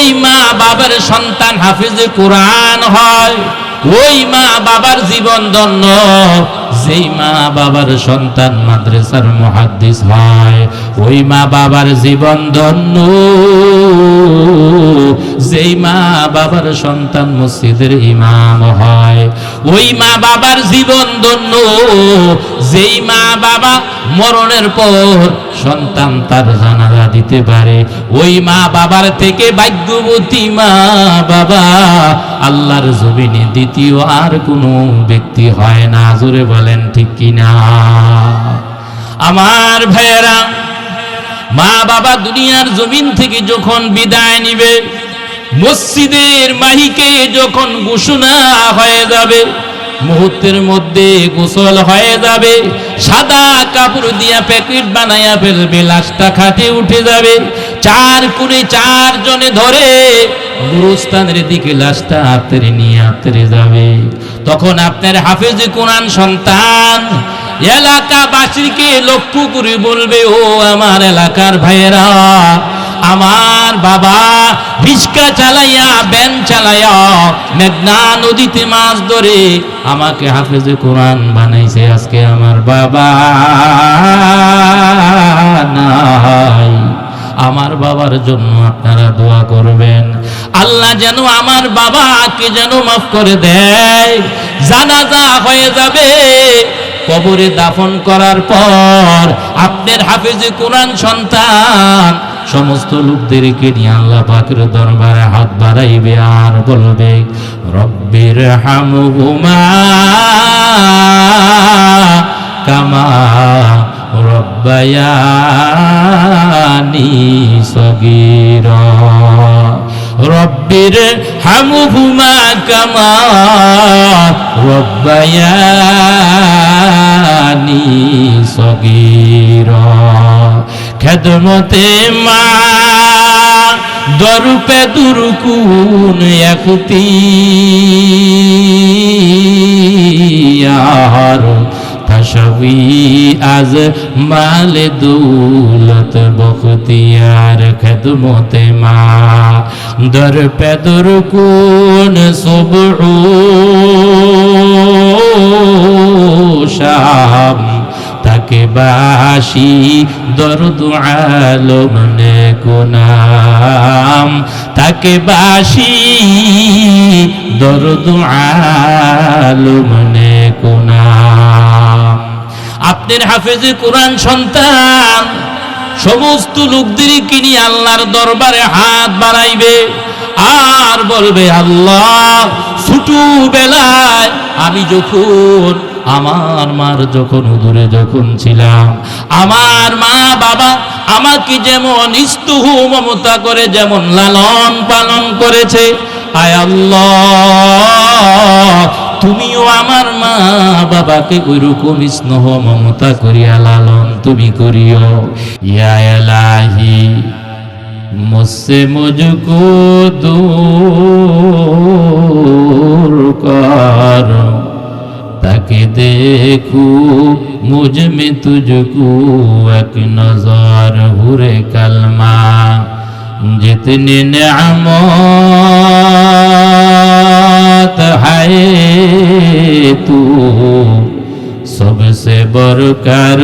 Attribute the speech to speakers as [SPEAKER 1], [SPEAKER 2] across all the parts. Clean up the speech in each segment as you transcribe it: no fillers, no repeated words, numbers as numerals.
[SPEAKER 1] যেই মা বাবার সন্তান হাফেজে কোরআন হয়, ওই মা বাবার জীবন ধন্য। যেই মা বাবার সন্তান মাদ্রাসার মুহাদ্দিস হয়, ওই মা বাবার জীবন ধন্য। যেই মা বাবার সন্তান মসজিদের ইমাম হয়, ওই মা বাবার জীবন ধন্য। যেই মা বাবা মরণের পর সন্তান তার জানাজা দিতে পারে, ওই মা বাবার থেকে ভাগ্যবতী মা বাবা আল্লাহর জমিনে দ্বিতীয় আর কোনো ব্যক্তি হয় না। জোরে বলেন ঠিক কিনা? আমার ভাইয়েরা, মা বাবা দুনিয়ার জমিন থেকে যখন বিদায় নিবে, মসজিদের মাহিকে যখন ঘোষণা হয়ে যাবে, মুহূর্তের মধ্যে গোসল হয়ে যাবে, সাদা কাপড় দিয়া প্যাকেট বানাইয়া ফেলবে, লাশটা খাটে উঠে যাবে, চার কোণে চার জনে ধরে গুরুস্থানের দিকে লাশটা আত্রে নিয়ে আত্রে যাবে। তখন আপনার হাফেজে কোরআন সন্তান এলাকাবাসীকে লক্ষ্য করে বলবে, ও আমার এলাকার ভাইয়েরা, আমার বাবা রিক্সা চালাইয়া ভ্যান চালাইয়া মেঘনা নদীতে মাছ ধরে আমাকে হাফেজে কোরআন বানাইছে। আজকে আমার বাবা নাই, আমার বাবার জন্য আপনারা দোয়া করবেন, আল্লাহ যেন আমার বাবাকে যেন মাফ করে দেয়। জানাজা হয়ে যাবে, কবরে দাফন করার পর আপনার হাফেজে কোরআন সন্তান সমস্ত লোকদেরকে নিয়ে আল্লাহ পাকের দরবারে হাত বাড়াইবে আর বলবে, রব্বির হামহুমা কামা রব্বায়ানি সগীরা, রব্বির হামহুমা কামা রব্বায়ানি সগীরা। খেদমতে মা দরপে দুরকুন এখতিয়ার, তশবি আজ মাল দৌলত বখতিয়ার। খেদমতে মা দরপে দুরকুন সুবহ শাম, তাকে বাসি দরদ আলম নেকুনাম, তাকে বাসি দরদ আলম নেকুনাম। আপনার হাফেজে কোরআন সন্তান সমস্ত লোকদেরকে নিয়ে আল্লাহর দরবারে হাত বাড়াইবে আর বলবে, আল্লাহ ছোটবেলায় আমি যখন আমার মার যখন উদরে যখন ছিলাম, আমার মা বাবা আমাকে যেমন স্নেহ মমতা করে যেমন লালন পালন করেছে, আয় আল্লাহ তুমিও আমার মা বাবাকে ওইরকম স্নেহ মমতা করিয়া লালন তুমি করিও। ইয়া ইলাহি মুঝসে মুঝকো দূর কর, ताकि देखूं मुझ में तुझको एक नजर हुरे कलमा। जितनी नेमत है तू सबसे बढ़कर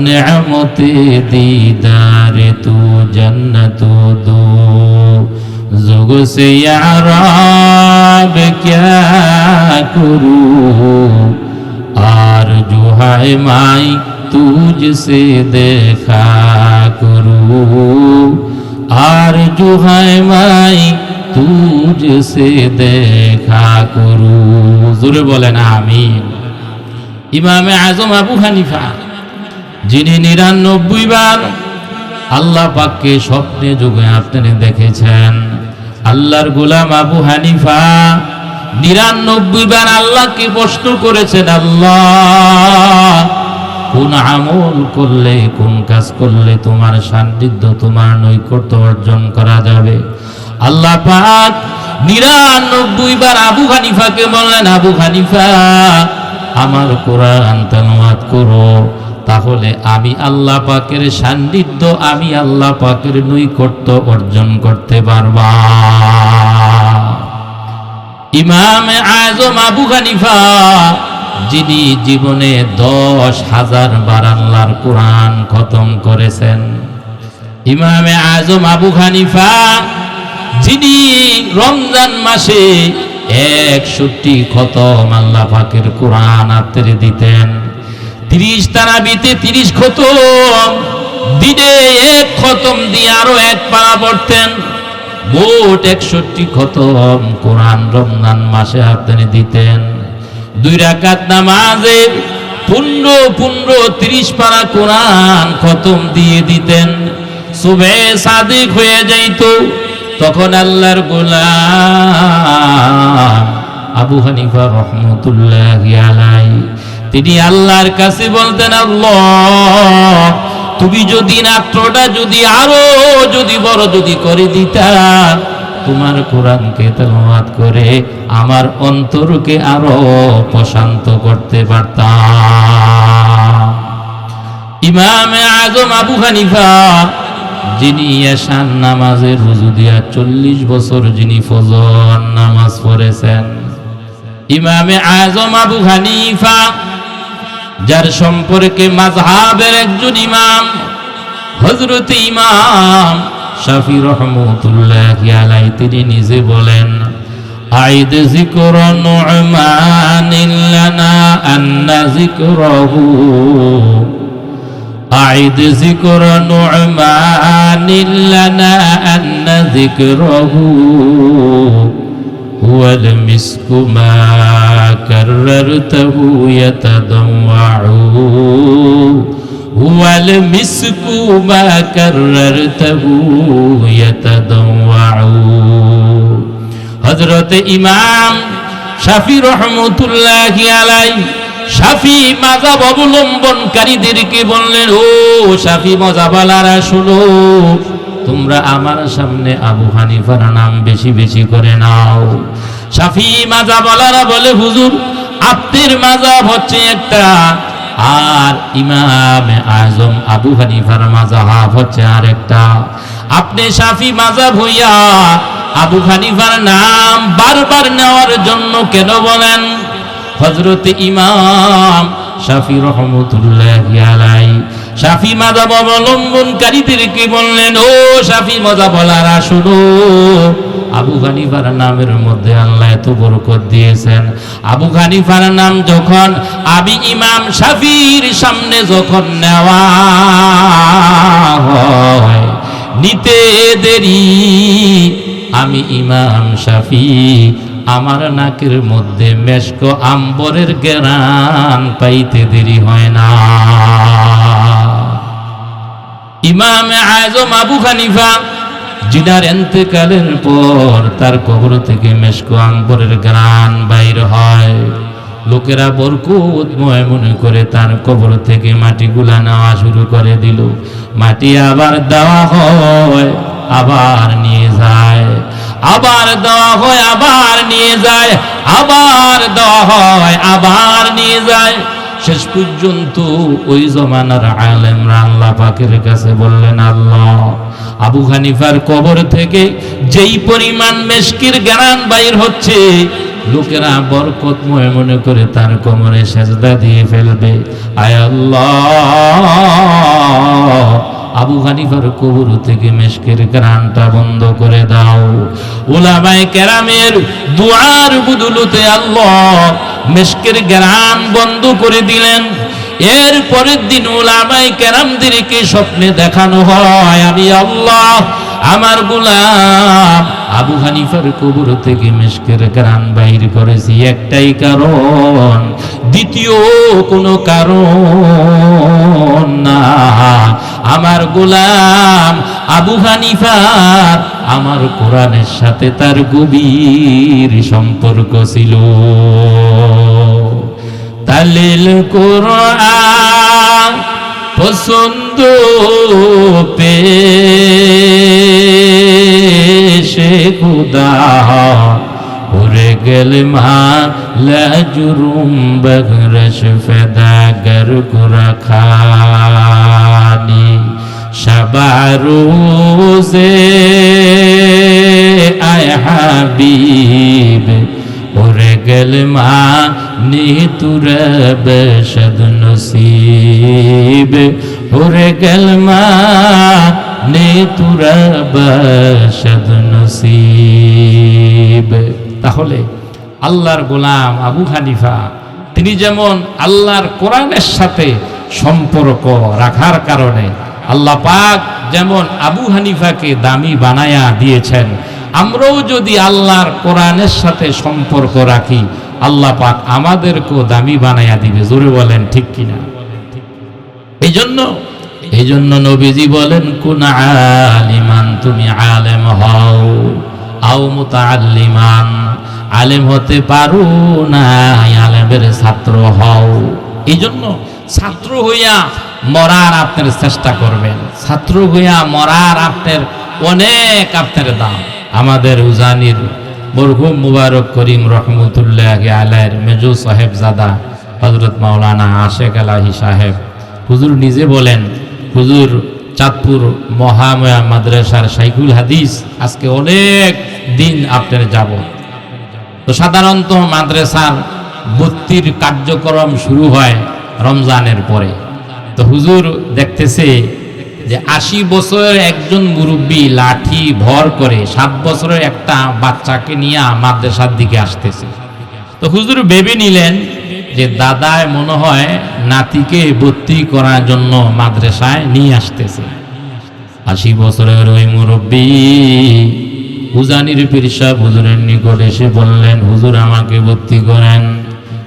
[SPEAKER 1] नेमते दीदार तू जन्नत दो जुग से या रब क्या करूं आरज़ू है माई तुझसे देखा करूं आरज़ू है माई तुझसे देखा करूं। ज़ोरे बोलेन आमीन। इमाम आज़म আবু হানিফা যিনি ৯৯ বার আল্লাহ পাককে স্বপ্নে যুগে আপনি দেখেছেন, আল্লাহর গোলাম আবু হানিফা ৯৯ বার আল্লাহকে প্রশ্ন করেছেন, আল্লাহ কোন আমল করলে কোন কাজ করলে তোমার সান্নিধ্য তোমার নৈকট্য অর্জন করা যাবে। আল্লাহ পাক ৯৯ বার আবু হানিফাকে বললেন, আবু হানিফা আমার কোরআন তেলাওয়াত করো, তাহলে আমি আল্লাহ পাকের সান্নিধ্য, আমি আল্লাহ পাকের নৈকট্য অর্জন করতে পারবা। ইমাম আজম আবু হানিফা, যিনি জীবনে 10,000 বার আল্লাহর কোরআন খতম করেছেন। ইমাম আজম আবু হানিফা, যিনি রমজান মাসে 61 খতম আল্লাহ পাকের কোরআন আত্মরে দিতেন। 30 তারাবিতে 30 খতম, দিনে 1 খতম দিয়ে আরো 1 পারা পড়তেন। মোট 61 খতম কোরআন রমজান মাসে আপনি দিতেন। 2 রাকাত নামাজে 15 30 পারা কোরআন খতম দিয়ে দিতেন। সুবহে সাদিক হয়ে যাইত, তখন আল্লাহর গোলাম আবু হানিফা রহমতুল্লাহি আলাইহি তিনি আল্লাহর কাছে বলতেন, আল্লাহ তুমি যদি রাত্রটা যদি আরো যদি বড় যদি করে দিতা, তোমার কোরআনকে তেলাওয়াত করে আমার অন্তরকে আরো প্রশান্ত করতে পারতাম। ইমাম আজম আবু হানিফা, যিনি এশার নামাজে রুজু দিয়া 40 বছর যিনি ফজর নামাজ পড়েছেন। ইমাম আজম আবু হানিফা, যার সম্পর্কে মাযহাবের একজন ইমাম হযরত ইমাম শাফি রহমাতুল্লাহি আলাইহি তিনি নিজে বলেন, আইদ যিকর নু'মানিন লানা আন্না যিকরহু, আইদ যিকর নু'মানিন লানা আন্না যিকরহু হুয়াল মিসকু মা কাররতহু ইয়াতাদাওয়াউ, হুয়াল মিসকু মা কাররতহু ইয়াতাদাওয়াউ। হযরত ইমাম শাফি রহমাতুল্লাহি আলাইহি শাফি মাযহাব অবলম্বনকারীদেরকে বললেন, ও শাফি মাযহাবালারা শুনো, তোমরা আমার সামনে আবু হানিফার নাম বেশি বেশি করে নাও। শাফি মাযহাবালারা বলে, হুজুর আপনার মাযহাব হচ্ছে একটা, আর ইমাম আজম আবু হানিফার মাযহাব হচ্ছে আরেকটা। আপনি শাফি মাযহাব হইয়া আবু হানিফার নাম বারবার নেওয়ার জন্য কেন বলেন? হযরত ইমাম শাফি রহমাতুল্লাহি আলাইহি শাফি মাযহাব অবলম্বনকারীদেরকে বললেন, ও শাফি মাযহাবওয়ালারা শুনো, আবু হানিফার নামের মধ্যে আল্লাহ এত বরকত দিয়েছেন। আবু হানিফার নাম যখন আমি ইমাম শাফির সামনে যখন নেওয়া হয়, নিতে দেরি, আমি ইমাম শাফি আমার নাকের মধ্যে মেশক আম্বরের ঘ্রাণ পাইতে দেরি হয় না। ইমাম আজম আবু হানিফা, যিনার ইন্তেকালের পর তার কবর থেকে মেশক আম্বরের ঘ্রাণ বাইর হয়, লোকেরা বরকতময় মনে করে তার কবর থেকে মাটিগুলা নেওয়া শুরু করে দিল। মাটি আবার দেওয়া হয়, আবার নিয়ে যায়, আবার দেওয়া হয়, আবার নিয়ে যায়, আবার দেওয়া হয়, আবার নিয়ে যায়। শেষ পর্যন্ত ওই জমানার আলেমরা আল্লাহ পাকের কাছে বললেন, আল্লাহ আবু হানিফার কবর থেকে যেই পরিমাণ মেশকির ঘ্রাণ বাইর হচ্ছে, লোকেরা বরকতময় মনে করে তার কোমরে সেজদা দিয়ে ফেলবে। আয় আল্লাহ, আবু হানিফার কবর থেকে মেশকের ঘ্রাণটা বন্ধ করে দাও। উলামায়ে কেরামের দুআর বদৌলতে আল্লাহ মেশকের ঘ্রাণ বন্ধ করে দিলেন। এর পরের দিন উলামায়ে কেরামদেরকে স্বপ্নে দেখানো হয়, আমি আল্লাহ আমার গোলাম আবু হানিফার কবর থেকে মেশকের ঘ্রাণ বাইর করেছি, একটাই কারণ, দ্বিতীয় কোনো কারণ না। আমার গোলাম আবু হানিফার আমার কোরআনের সাথে তার গভীর সম্পর্ক ছিল। তালিল কোরআন পছন্দ পেশে খুদা उरे गल जुरुम बगरश फदागर कुरखानी शबारोज़े आय हबीब उरे गल नी तुरब शद नसीब उरे गल नी तुरब शद नसीब। তাহলে আল্লাহর গোলাম আবু হানিফা তিনি যেমন আল্লাহর কোরআনের সাথে সম্পর্ক রাখার কারণে আল্লাহ পাক যেমন আবু হানিফাকে দামি বানায়া দিয়েছেন, আমরাও যদি আল্লাহর কোরআনের সাথে সম্পর্ক রাখি আল্লাহ পাক আমাদেরকেও দামি বানায়া দিবে। জোরে বলেন ঠিক কিনা? এই জন্য নবীজি বলেন কুন আলিমান, তুমি আলেম হও, আও মুতাআল্লিমান, আলেম হতে পারো না আলেমের ছাত্র হও। এই জন্য ছাত্র হইয়া মরার আপনার চেষ্টা করবেন, ছাত্র হইয়া মরার আপনার অনেক আপনার দাম। আমাদের উজানির মরহুম মুবারক করিম রহমতুল্লাহ আলাইহির মেজু সাহেবজাদা হযরত মাওলানা আশেক এলাহি সাহেব হুজুর নিজে বলেন, হুজুর চাঁদপুর মহাময়া মাদ্রাসার শাইখুল হাদিস আজকে অনেক দিন আপনার যাব। তো সাধারণত মাদ্রাসার ভর্তির কার্যক্রম শুরু হয় রমজানের পরে। তো হুজুর দেখতেছে যে 80 বছরের একজন মুরব্বী লাঠি ভর করে 7 বছরের একটা বাচ্চাকে নিয়ে মাদ্রাসার দিকে আসতেছে। তো হুজুর ভেবে নিলেন যে দাদায় মনে হয় নাতিকে ভর্তি করার জন্য মাদ্রাসায় নিয়ে আসতেছে। 80 বছরের ওই মুরব্বী উজানির পীর সাহেব হুজুরের নিকট এসে বললেন, হুজুর আমাকে ভর্তি করেন।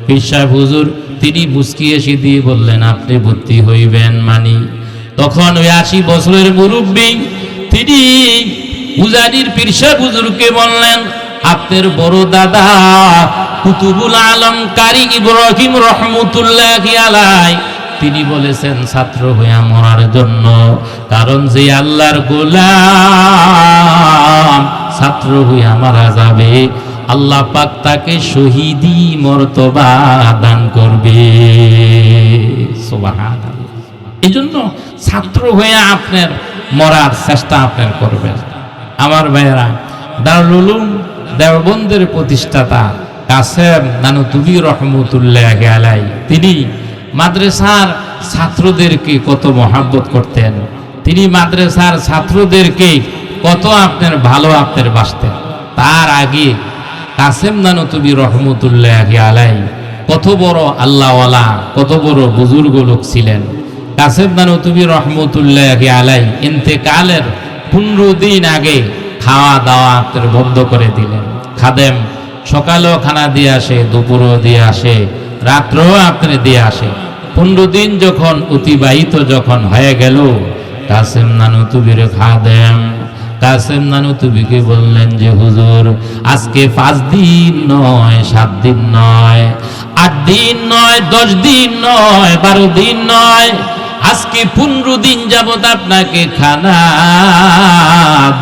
[SPEAKER 1] পীর সাহেব হুজুর তিনি মুস্কি এসে দিয়ে বললেন, আপনি ভর্তি হইবেন মানি। তখন ওই 80 বছরের মুরব্বী তিনি উজানির পীর সাহেব হুজুরকে বললেন, আপনার বড় দাদা কুতুবুল আলম কারি ইব্রাহিম রহমতুল্লাহি আলাইহি তিনি বলেছেন ছাত্র হইয়া মরার জন্য, কারণ যে আল্লাহর গোলাম ছাত্র হইয়া মারা যাবে আল্লাহ পাক তাকে শহীদি মর্তবা দান করবে। সুবহানাল্লাহ। এই জন্য ছাত্র হইয়া আপনার মরার চেষ্টা আপনার করবেন। আমার ভাইয়েরা, দারুল উলুম দেওবন্দের প্রতিষ্ঠাতা কাসেম নানুতুবি রহমতুল্লাহি আলাইহি তিনি মাদ্রাসার ছাত্রদেরকে কত মহাব্বত করতেন, তিনি মাদ্রাসার ছাত্রদেরকে কত আপনার ভালো আপনার বাসতেন। তার আগে কাসেম নানুতুবি রহমতুল্লাহি আলাইহি কত বড় আল্লাহওয়ালা, কত বড় বুজুর্গ লোক ছিলেন। কাসেম নানুতুবি রহমতুল্লাহি আলাইহি ইন্তেকালের 15 দিন আগে খাওয়া দাওয়া আপনার বন্ধ করে দিলেন। খাদেম সকালেও খানা দিয়ে আসে, দুপুরও দিয়ে আসে, রাত্রেও আপনার দিয়ে আসে। 15 দিন যখন অতিবাহিত যখন হয়ে গেল, কাসেম নানুতুবির খাদেম কাসেম নানুতুবিকে বললেন যে হুজুর আজকে 5 দিন নয়, 7 দিন নয়, 8 দিন নয়, 10 দিন নয়, 12 দিন নয়, আজকে 15 দিন যাবত আপনাকে খানা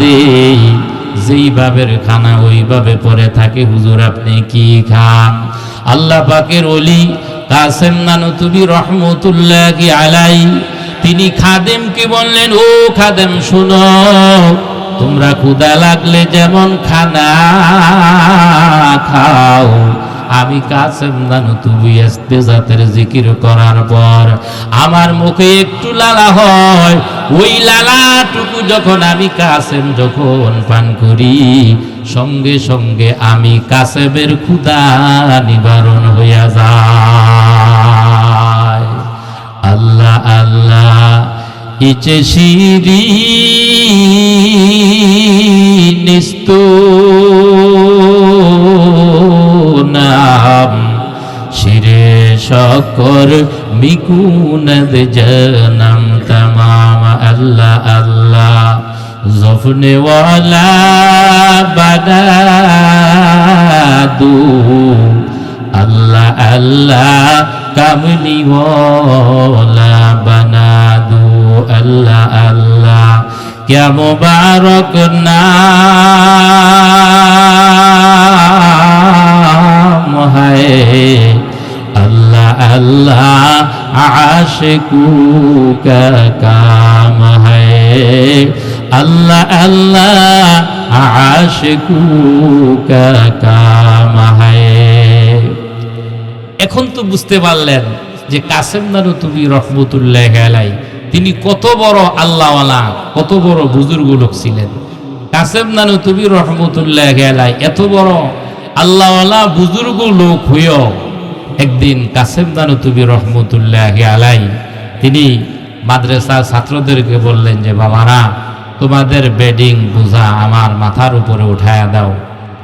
[SPEAKER 1] দেই। যেইভাবে খানা ওইভাবে পরে থাকে হুজুর আপনি কি খান? আল্লাহ পাকের ওলি কাসেম নানুতুবি রহমতুল্লাহি আলাইহি তিনি খাদেমকে বললেন, ও খাদেম শুনো, তোমরা ক্ষুধা লাগলে যেমন খানা খাও, আমি কাসেম নানুতুবি ইস্তেজাতের জিকির করার পর আমার মুখে একটু লালা হয়, ওই লালাটুকু যখন আমি কাসেম যখন পান করি সঙ্গে সঙ্গে আমি কাসেমের ক্ষুধা নিবারণ হইয়া যায়। আল্লাহ আল্লাহ ইচে শিরি নিস্তু নাম শিরে শকর মিকুনদ জনম তমাম। আল্লাহ আল্লাহ জফনে ওয়ালা বানা দু, আল্লাহ আল্লাহ কামলি ওয়ালা বানা দু। আল্লাহ আল্লাহ क्या मुबारक नाम आशिकू का काम है, अल्लाह अल्लाह आशिकू का काम है। এখন তো বুঝতে পারলেন যে কাসেম নানুতুবি রহমতুল্লাহি আলাইহি তিনি কত বড় আল্লাহওয়ালা, কত বড় বুজুর্গ লোক ছিলেন। কাসেম নানুতুবি রহমতুল্লাহি আলাইহি এত বড় আল্লাহওয়ালা বুজুর্গ লোক হইও একদিন কাসেম নানুতুবি রহমতুল্লাহি আলাইহি তিনি মাদ্রাসার ছাত্রদেরকে বললেন যে বাবারা, তোমাদের বেডিং বোঝা আমার মাথার উপরে উঠায়া দাও।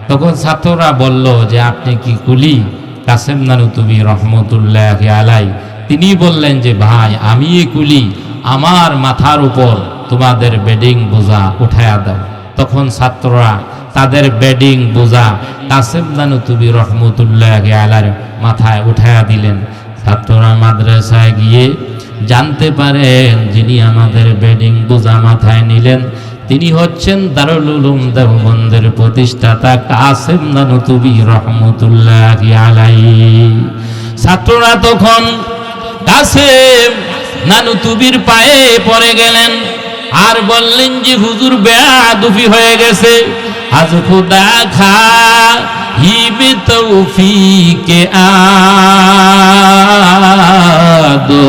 [SPEAKER 1] তখন ছাত্ররা বলল যে আপনি কি কুলি? কাসেম নানুতুবি রহমতুল্লাহি আলাইহি তিনি বললেন যে ভাই, আমি কুলি, আমার মাথার উপর তোমাদের বেডিং বোঝা উঠায়া দাও। তখন ছাত্ররা তাদের বেডিং বোঝা কাসেম নানুতুবি রহমতুল্লাহি আলাইহির মাথায় উঠায়া দিলেন। ছাত্ররা মাদ্রাসায় গিয়ে জানতে পারেন যিনি আমাদের বেডিং বোঝা মাথায় নিলেন তিনি হচ্ছেন দারুল উলুম দেওবন্দের প্রতিষ্ঠাতা কাসেম নানুতুবি রহমতুল্লাহি আলাইহি। ছাত্ররা তখন কাসেম নানুতুবির পায়ে পড়ে গেলেন আর বললেন যে হুজুর বেয়াদবি হয়ে গেছে, আজ খুদা খা হিবে তৌফিকে আদো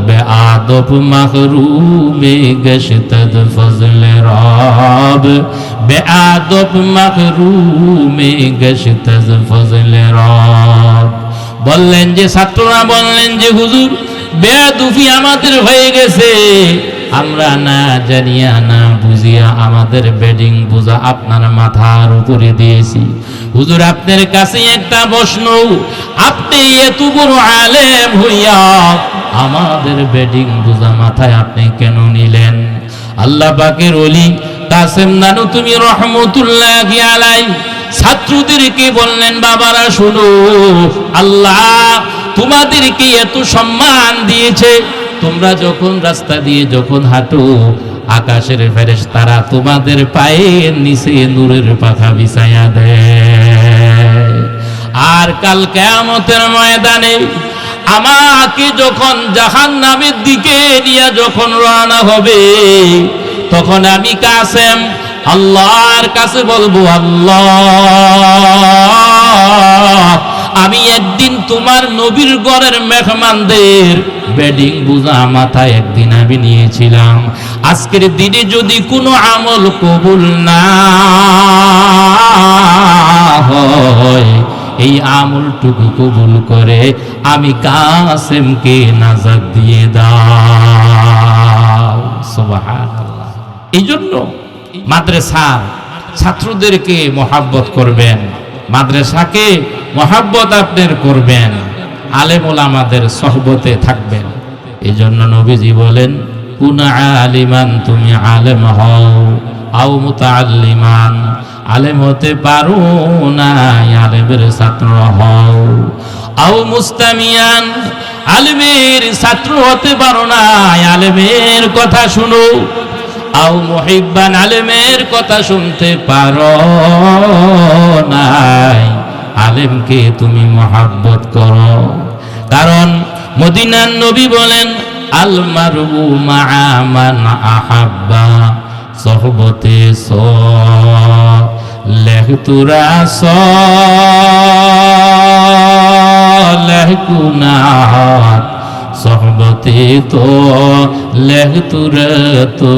[SPEAKER 1] বেআদব মাহরুমে গশতদ ফজলে রব, বেআদব মাহরুমে গশতদ ফজলে রব। বললেন যে ছাত্ররা বললেন যে হুজুর বেয়াদবি আমাদের হয়ে গেছে, আমরা না জানিয়া না বুঝিয়া আমাদের বেডিং বোঝা আপনার মাথার উপরে দিয়েছি। হুজুর আপনার কাছে একটা প্রশ্ন, আপনি এত বড় আলেম হইয়া আমাদের বেডিং বোঝা মাথায় আপনি কেন নিলেন? আল্লাহ পাকের ওলি কাসেম নানুতুবি রহমতুল্লাহি আলাইহি ছাত্রদেরকে বললেন, বাবারা শুনো, আল্লাহ তোমাদেরকে এত সম্মান দিয়েছে, তোমরা যখন রাস্তা দিয়ে যখন হাঁটো আকাশের ফেরেশতারা তোমাদের পায়ের নিচে নূরের পাখা বিছায়া দেয়। আর কাল কিয়ামতের ময়দানে আমাকে যখন জাহান্নামের দিকে নিয়ে যখন রওনা হবে, তখন আমি কাসেম আল্লাহর কাছে বলবো, আল্লাহ আমি একদিন তোমার নবীর ঘরের মেহমানদের বেডিং বোঝা মাথায় একদিন আমি নিয়েছিলাম, আজকের দিনে যদি কোনো আমল কবুল না হয়, এই আমলটুকু কবুল করে আমি কাসেমকে নাজাত দিয়ে দাও। সুবহানাল্লাহ। এই জন্য মাদ্রাসার ছাত্রদেরকে মহাব্বত করবেন, মাদ্রাসাকে মহাব্বত আপনার করবেন, আলেম ওলামাদের সহবতে থাকবেন। এই জন্য নবীজি বলেন, কুন আলিমান, তুমি আলেম হও, আও মুতাআল্লিমান, আলেম হতে পারো না আলেমের ছাত্র হও, আও মুস্তামিয়ান, আলেমের ছাত্র হতে পারো না আলেমের কথা শুনো, আও মুহিব্বান, আলেমের কথা শুনতে পারো নাই আলেমকে তুমি মহাব্বত করো। কারণ মদিনার নবী বলেন, আল মারু মাআ মান আহাব্বা সহবতে সলেহতুরা সলেহকুনাত সহবতে তো লেহতুরা তো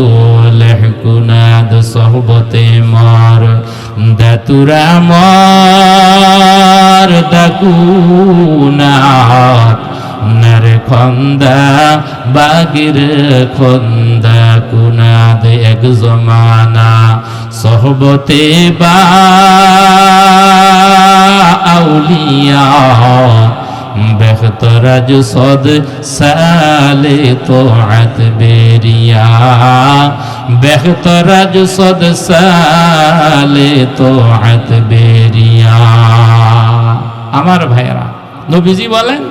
[SPEAKER 1] লেহকুনাদ সহবতে মার দাতুরা মার দাকুনাত নর খন্দা বাগির খন্দা কুনাদ এক জমানা সহবতে বা আউলিয়া বেহতরাজ সদ সালে তোআত বেরিয়া বেহতরাজ সদ সালে তোআত বেরিয়া। আমার ভাইরা, নবীজি বলেন,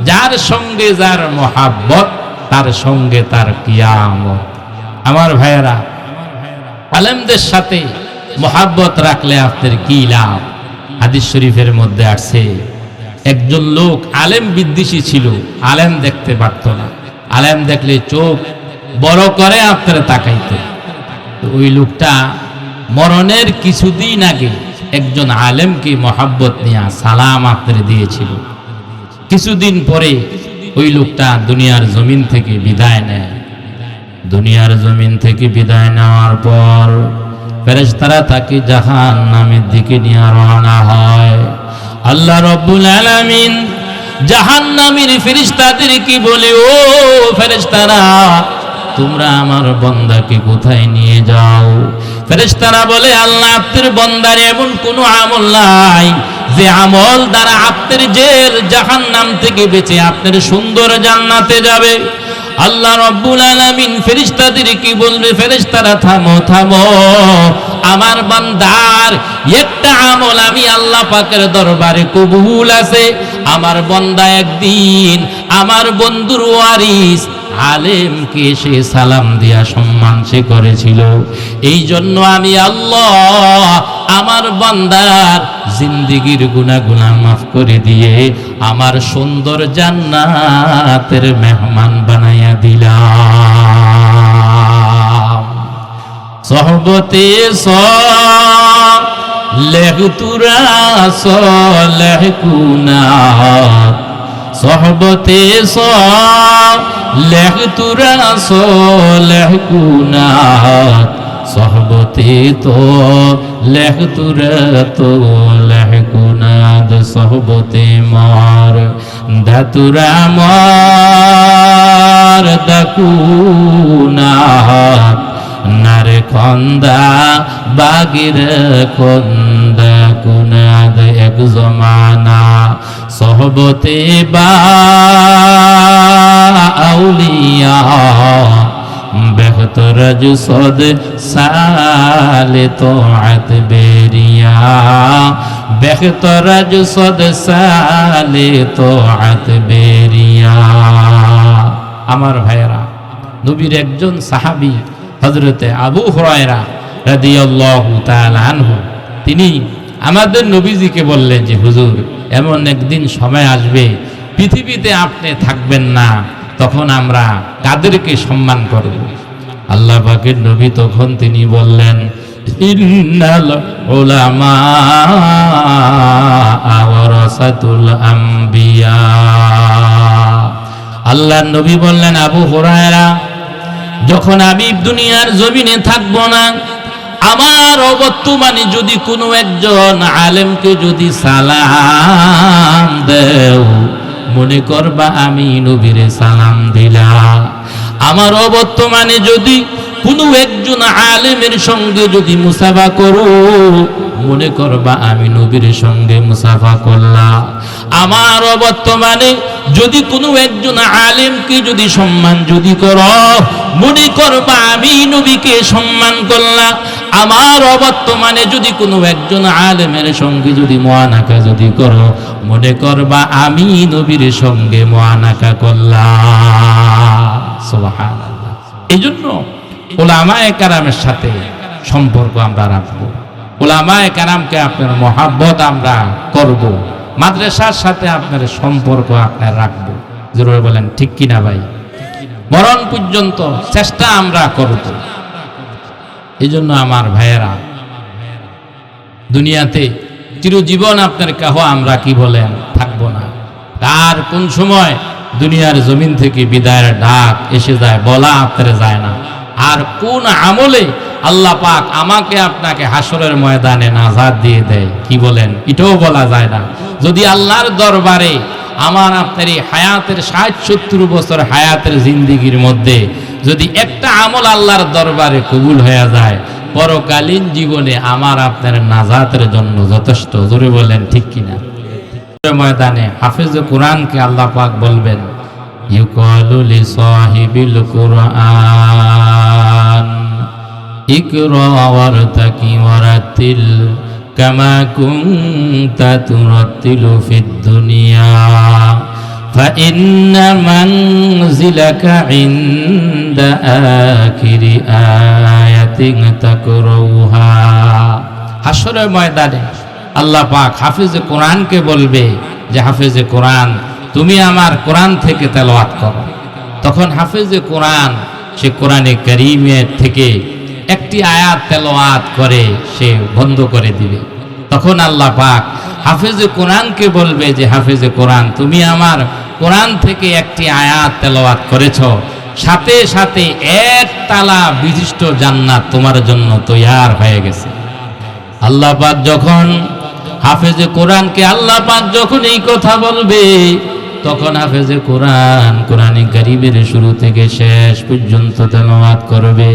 [SPEAKER 1] যার সঙ্গে যার মহাব্বত তার সঙ্গে তার কিয়ামত। আমার ভাইরা, আলেমদের সাথে মহাব্বত রাখলে আপনার কি লাভ? হাদিস শরীফের মধ্যে আসছে, একজন লোক আলেম বিদ্বেষী ছিল, আলেম দেখতে পারত না, আলেম দেখলে চোখ বড় করে আপনারা তাকাইতো। ওই লোকটা মরণের কিছুদিন আগে একজন আলেমকে মহাব্বত নিয়ে সালাম আপনারে দিয়েছিল। কিছুদিন পরে ওই লোকটা দুনিয়ার জমিন থেকে বিদায় নেয়। দুনিয়ার জমিন থেকে বিদায় নেওয়ার পর ফেরেশতারা তাকে জাহান্নামের দিকে নিয়ে রওনা হয়। আল্লাহ রাব্বুল আলামিন জাহান্নামের ফেরেশতাদেরকে বলে, ও ফেরেশতারা, তোমরা আমার বান্দাকে কোথায় নিয়ে যাও? ফেরেশতারা বলে, আল্লাহ, আপনার বান্দার এমন কোনো আমল নাই যে আমল দ্বারা আপনার জেল জাহান্নাম থেকে বেঁচে আপনার সুন্দর জান্নাতে যাবে। আল্লাহ রাব্বুল আলামিন ফেরেশতাদেরকে বলবে, ফেরেশতারা থামো থামো, আমার বান্দার একটা আমল আমি আল্লাহ পাকের দরবারে কবুল আছে। আমার বান্দা একদিন আমার বন্ধুর ওয়ারিস আলেমকে সে সালাম দিয়া সম্মান সে করেছিল। এই জন্য আমি আল্লাহ আমার বান্দার জিন্দেগীর গুনাহগুলো মাফ করে দিয়ে আমার সুন্দর জান্নাতের মেহমান বানাইয়া দিলাম। সহবতে সলেহ তুরা সলেহ কুনাত, সহবতে সলেহ তুরা সলেহ কুনাত, সহবতে তো লেহ তুরা তো লেহ কুনাদ, সহবতে মার দাতুরা মার দাকুনাত, নারে খন্দা বাগির খন্দা কুনাদ এক জমানা, সহবতে বা আউলিয়া বেহতর জুসদ সালে তোআত বেরিয়া, বেহতর জুসদ সালে তোআত বেরিয়া। আমার ভাইয়েরা, নবীর একজন সাহাবী হযরতে আবু হুরায়রা রাদিয়াল্লাহু তাআলা আনহু, তিনি আমাদের নবীজিকে বললেন যে, হুজুর, এমন একদিন সময় আসবে পৃথিবীতে আপনি থাকবেন না, তখন আমরা কাদেরকে সম্মান করব? আল্লাহ পাকের নবী তখন তিনি বললেন, ইন্নাল উলামা ওয়ারাসাতুল আম্বিয়া। আল্লাহর নবী বললেন, আবু হুরায়রা, যখন আমি দুনিয়ার জমিনে থাকবো না, আমার অবর্তমানে যদি কোনো একজন আলেমকে যদি সালাম দেও, মনে করবা আমি নবীরে সালাম দিলাম। আমার অবর্তমানে যদি কোনো একজন আলেমের সঙ্গে যদি মুসাফা করো, মনে করবা আমি নবীর সঙ্গে মুসাফা করলাম। আমার অবর্তমানে যদি কোনো একজন আলেমকে যদি সম্মান যদি করো, মনে করবা আমি নবীকে সম্মান করলাম। আমার অবর্তমানে যদি কোনো একজন আলেমের সঙ্গে যদি মুআনাকা যদি করো, মনে করবা আমি নবীর সঙ্গে মুআনাকা করলাম। সুবহানাল্লাহ। এই জন্য উলামায়ে কেরামের সাথে সম্পর্ক আমরা রাখবো, উলামায়ে কেরামকে আপনার মহাব্বত আমরা করব, মাদ্রাসার সাথে আপনার সম্পর্ক আপনার রাখবো। জরুর বলেন ঠিক কিনা ভাই? মরণ পর্যন্ত চেষ্টা আমরা করব। এই জন্য আমার ভাইয়েরা, দুনিয়াতে চিরজীবন আপনার কাহ আমরা কি বলেন থাকবো না। তার কোন সময় দুনিয়ার জমিন থেকে বিদায়ের ডাক এসে যায় বলা আপনার যায় না। আর কোন আমলে আল্লাহ পাক আমাকে আপনাকে হাসরের ময়দানে নাজাত দিয়ে দেয়, কি বলেন, এটাও বলা যায় না। যদি আল্লাহর দরবারে আমার আপনার এই হায়াতের ৬০-৭০ বছর হায়াতের জিন্দিগির মধ্যে যদি একটা আমল আল্লাহর দরবারে কবুল হয়ে যায়, পরকালীন জীবনে আমার আপনার নাজাতের জন্য যথেষ্ট। জোরে বলেন ঠিক কিনা? ময়দানে হাফেজ কোরআনকে আল্লাহ পাক বলবেন, ইউকালু লিসাহিবিল কুরআন ইকরা ওয়ারতাকি ওয়ারাতিল কামা কুনতা তুরাতিলু ফিদ দুনিয়া ফাইন্না মানজিলাকা ইনদা আখিরি আয়াতিন তাকরাউহা। হাসরের ময়দানে আল্লাহ পাক হাফেজ কোরআনকে বলবে, যে হাফেজে কোরআন, তুমি আমার কোরআন থেকে তেলাওয়াত করো। তখন হাফেজে কোরআন সে কোরআনে কারীমের থেকে একটি আয়াত তেলাওয়াত করে সে বন্ধ করে দিবে। তখন আল্লাহ পাক হাফেজে কোরআনকে বলবে যে হাফেজে কোরআন, তুমি আমার কোরআন থেকে একটি আয়াত তেলাওয়াত করেছ, সাথে সাথে এক তালা বিশিষ্ট জান্নাত তোমার জন্য তৈয়ার হয়ে গেছে। আল্লাহ পাক যখন হাফেজে কোরআনকে আল্লাহ পাক যখন এই কথা বলবে, তখন হাফেজে কোরআন কোরআনে কারীমের শুরু থেকে শেষ পর্যন্ত তেলাওয়াত করবে।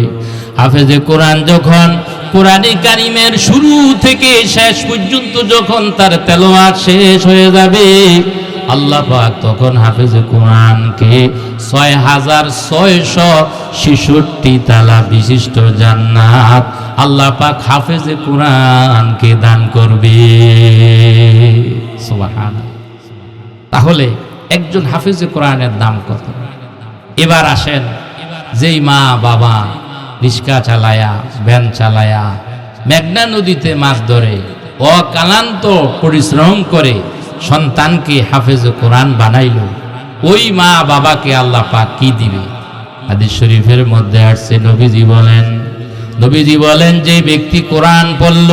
[SPEAKER 1] হাফেজে কোরআন যখন কোরআনে কারীমের শুরু থেকে শেষ পর্যন্ত যখন তার তেলাওয়াত শেষ হয়ে যাবে, আল্লাহ পাক তখন হাফেজে কোরআনকে ৬৬৬৬ তালা বিশিষ্ট জান্নাত আল্লাহ পাক হাফেজে কোরআনকে দান করবে। সুবহানাল্লাহ। তাহলে একজন হাফেজে কোরআনের দাম কত? এবার আসেন, যেই মা বাবা রিক্সা চালায়া, ভ্যান চালায়া মেঘনা নদীতে মাছ ধরে অক্লান্ত পরিশ্রম করে সন্তানকে হাফেজে কোরআন বানাইল, ওই মা বাবাকে আল্লাহ পাক কি দিবে? হাদিস শরীফের মধ্যে আসছে, নবীজি বলেন যে ব্যক্তি কোরআন পড়ল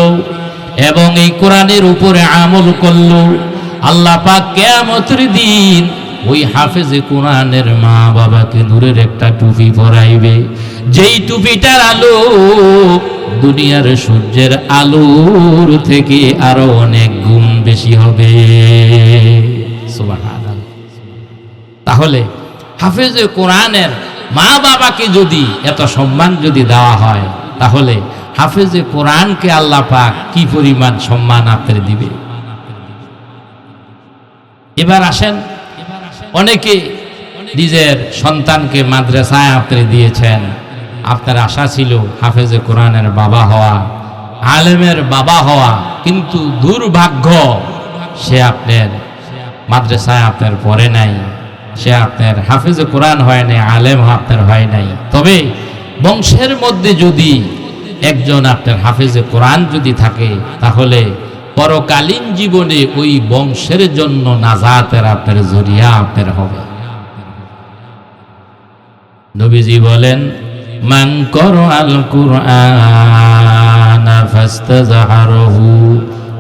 [SPEAKER 1] এবং এই কোরআনের উপরে আমল করল, আল্লাহ পাক কিয়ামতের দিন ওই হাফেজে কোরআনের মা বাবাকে নূরের একটা টুপি পরাইবে, যেই টুপিটার আলো দুনিয়ার সূর্যের আলোর থেকে আরো অনেক গুণ বেশি হবে। সুবহানাল্লাহ। তাহলে হাফেজে কোরআনের মা বাবাকে যদি এত সম্মান যদি দেওয়া হয়, তাহলে হাফেজে কোরআনকে আল্লাহ পাক কি পরিমাণ সম্মান আপনাদের দিবে। এবার আসেন, অনেকে নিজের সন্তানকে মাদ্রাসায় আপনি দিয়েছেন, আপনার আশা ছিল হাফেজে কোরআনের বাবা হওয়া, আলেমের বাবা হওয়া, কিন্তু দুর্ভাগ্য সে আপনার মাদ্রাসায় আপনার পড়ে নাই, সে আপনার হাফেজে কোরআন হয় নাই, আলেম আপনার হয় নাই। তবে বংশের মধ্যে যদি একজন আপনার হাফেজে কোরআন যদি থাকে, তাহলে পরকালীন জীবনে ওই বংশের জন্য নাজাতের আপনার জরিয়া আপনার হবে। নবীজি বলেন, মান ক্বারাআল কুরআন ফাস্তাযহারহু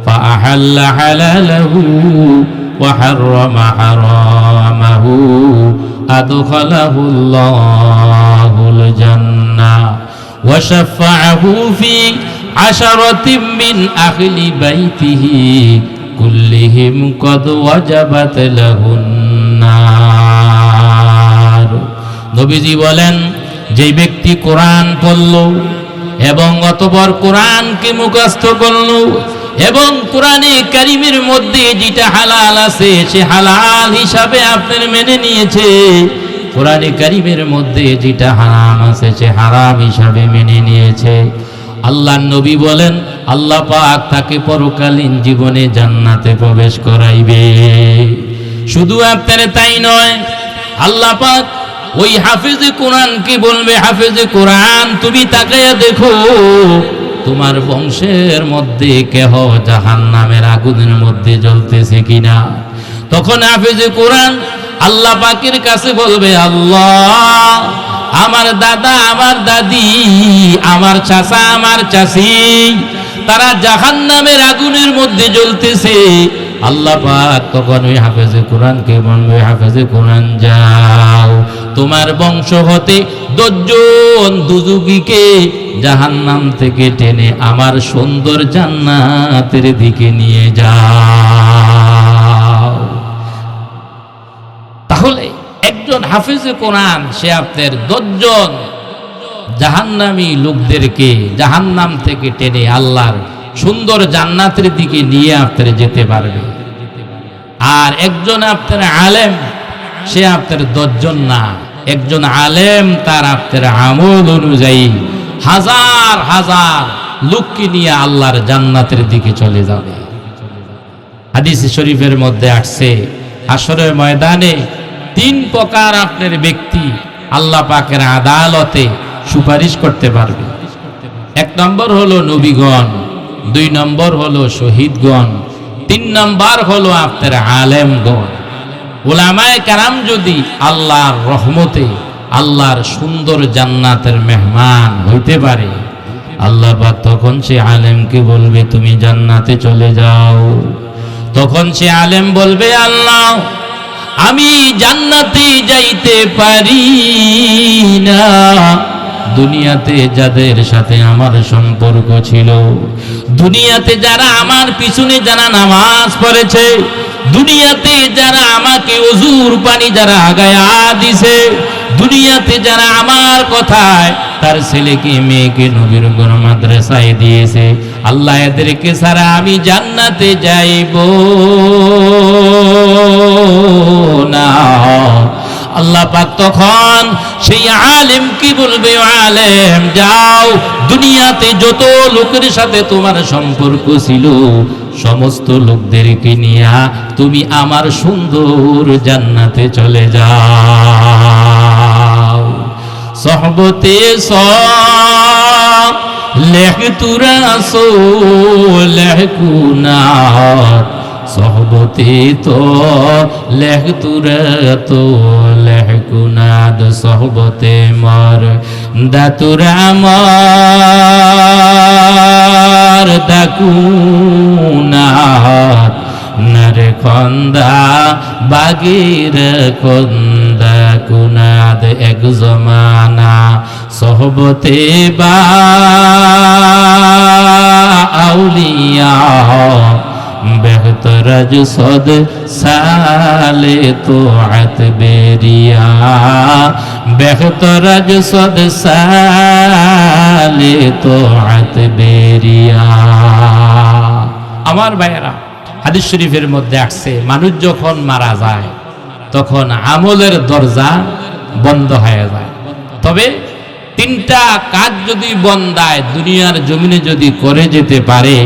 [SPEAKER 1] ফাআহাল্লা হালালাহু ওয়া হাররামা হারামাহু আদখালাহুল্লাহুল জান্নাহ ওয়া শাফাআহু ফি আশারাতিম মিন আহলি বাইতিহি কুল্লিহিম কদ ওয়াজাবাত লাহুন নার। নবীজি বলেন, যে ব্যক্তি কোরআন পড়ল এবং অতঃপর কোরআনকে মুখস্থ করল এবং কোরআনে কারীমের মধ্যে যেটা হালাল আছে সে হালাল হিসাবে আপনার মেনে নিয়েছে, কোরআনে কারীমের মধ্যে যেটা হারাম আছে সে হারাম হিসাবে মেনে নিয়েছে, আল্লাহর নবী বলেন আল্লাহ পাক তাকে পরকালীন জীবনে জান্নাতে প্রবেশ করাইবে। শুধু আপনার তাই নয়, আল্লাহ পাক ওই হাফেজে কোরআনকে বলবে, হাফেজে কোরআন তুমি তাকায়া দেখো তোমার বংশের মধ্যে কেহ জাহান্নামের আগুনের মধ্যে জ্বলতেছে কিনা। তখন হাফেজে কোরআন আল্লাহ পাকের কাছে বলবে, আল্লাহ আমার দাদা, আমার দাদি, আমার চাচা, আমার চাচি তারা জাহান্নামের আগুনের মধ্যে জ্বলতেছে। আল্লাহ পাক তখন ওই হাফেজে কোরআনকে বলবে, হাফেজে কোরআন যাও তোমার বংশ হতে 10 জন দুজুগীকে জাহান্নাম থেকে টেনে আমার সুন্দর জান্নাতের দিকে নিয়ে যাও। তাহলে একজন হাফেজে কোরআন সে আপনার 10 জন জাহান্নামী লোকদেরকে জাহান্নাম থেকে টেনে আল্লাহর সুন্দর জান্নাতের দিকে নিয়ে আপনার যেতে পারবে। আর একজন আপনার আলেম সে আপনার 10 জন না, একজন আলেম তার আপনার আমল অনুযায়ী হাজার হাজার লোককে নিয়ে আল্লাহর জান্নাতের দিকে চলে যাবে। হাদিস শরীফের মধ্যে আসছে, হাশরের ময়দানে 3 প্রকার আপনার ব্যক্তি আল্লাহ পাকের আদালতে সুপারিশ করতে পারবে। 1 নম্বর হলো নবীগণ, 2 নম্বর হলো শহীদগণ, তিন নাম্বার হলো আপনার আলেমগণ। উলামায়ে কেরাম যদি আল্লাহর রহমতে আল্লাহর সুন্দর জান্নাতের মেহমান হইতে পারে, আল্লাহ পাক তখন সে আলেমকে বলবে তুমি জান্নাতে চলে যাও। তখন সে আলেম বলবে আল্লাহ আমি জান্নাতে যাইতে পারি না, দুনিয়াতে যাদের সাথে আমার সম্পর্ক ছিল, দুনিয়াতে যারা আমার পিছনে যারা নামাজ পড়েছে, দুনিয়াতে যারা আমাকে ওযুর পানি যারা আগায়া দিছে, দুনিয়াতে যারা আমার কথায় তার ছেলেকে মেয়েকে নবীর ঘর মাদ্রাসায় দিয়েছে, আল্লাহ এদেরকে ছাড়া আমি জান্নাতে যাইব না। আল্লাহ পাক তখন সেই আলেম কি বলবে, আলেম যাও দুনিয়াতে যত লোকের সাথে তোমার সম্পর্ক ছিল সমস্ত লোকদেরকে নিয়ে তুমি আমার সুন্দর জান্নাতে চলে যাও। সহবতে লেহ তুরা সো লেহ কুনাত, সহবতে তো লেহ তুরা তো লেহ কুনাদ, সহবতে মর দাতুরা মর দাকুনাত, নরে খন্দা বাগির খন্দা কুনাদ, এক জমানা সহবতে বা আউলিয়া, বেহতর সদ সালে তো আত বেরিয়া, বেহতর সদ সালে তো আত বেরিয়া। আমার ভাইয়েরা, হাদিস শরীফের মধ্যে আসছে মানুষ যখন মারা যায় তখন আমলের দরজা বন্ধ হয়ে যায়। তবে তিনটা কাজ যদি বন্দায় দুনিয়ার জমিনে যদি করে যেতে পারে,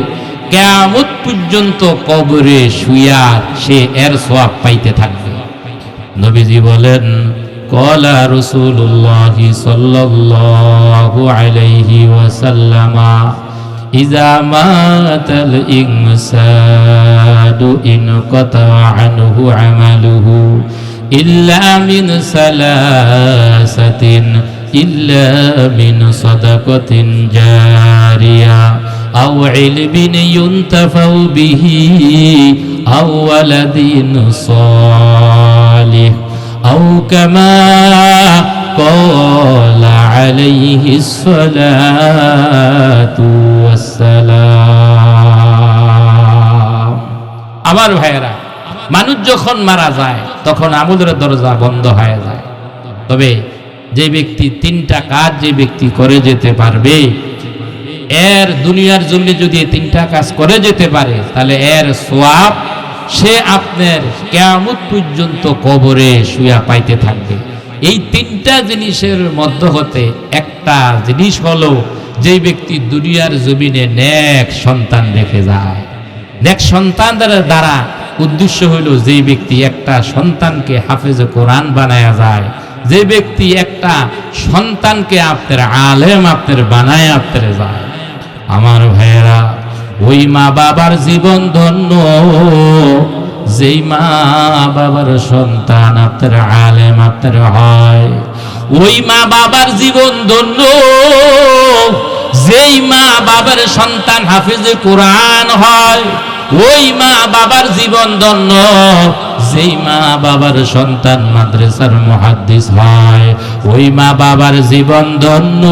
[SPEAKER 1] কিয়ামত পর্যন্ত কবরে শুইয়া সে এর সওয়াব পাইতে থাকবে। নবীজি বলেন ক্বালা রাসূলুল্লাহ সাল্লাল্লাহু আলাইহি ওয়াসাল্লাম ইযা মাতাল ইনসানু ইনকাতা আনহু আমালুহু ইল্লা মিন সালাসাতিন ইল্লা মিন সাদাকাতিন জারিয়া আও ইলমিন ইউনতাফাউ বিহি আও ওয়ালাদিন সালিহ আও কামা ক্বালা আলাইহিস সালাতু ওয়াসসালাম। আমার ভাইয়েরা, মানুষ যখন মারা যায় তখন আমলের দরজা বন্ধ হয়ে যায়। তবে যে ব্যক্তি তিনটা কাজ যে ব্যক্তি করে যেতে পারবে, এর দুনিয়ার জন্য যদি তিনটা কাজ করে যেতে পারে তাহলে এর সওয়াব সে আপনার কিয়ামত পর্যন্ত কবরে শুয়া পাইতে থাকবে। এই তিনটা জিনিসের মধ্য হতে একটা জিনিস হলো যে ব্যক্তি দুনিয়ার জমিনে নেক সন্তান রেখে যায়। নেক সন্তানদের দ্বারা উদ্দেশ্য হলো যে ব্যক্তি একটা সন্তানকে হাফেজে কোরআন বানায়া যায়, যে ব্যক্তি একটা সন্তানকে আপনার আলেম আপনার বানায় আপনার যায়। আমার ভাইয়েরা, ওই মা বাবার জীবন ধন্য যেই মা বাবার সন্তান আপনার আলেম আপনার হয়। ওই মা বাবার জীবন ধন্য যেই মা বাবার সন্তান হাফেজে কোরআন হয়। ওই মা বাবার জীবন ধন্য যেই মা বাবার সন্তান মাদ্রাসার মুহাদ্দিস হয়। ওই মা বাবার জীবন ধন্য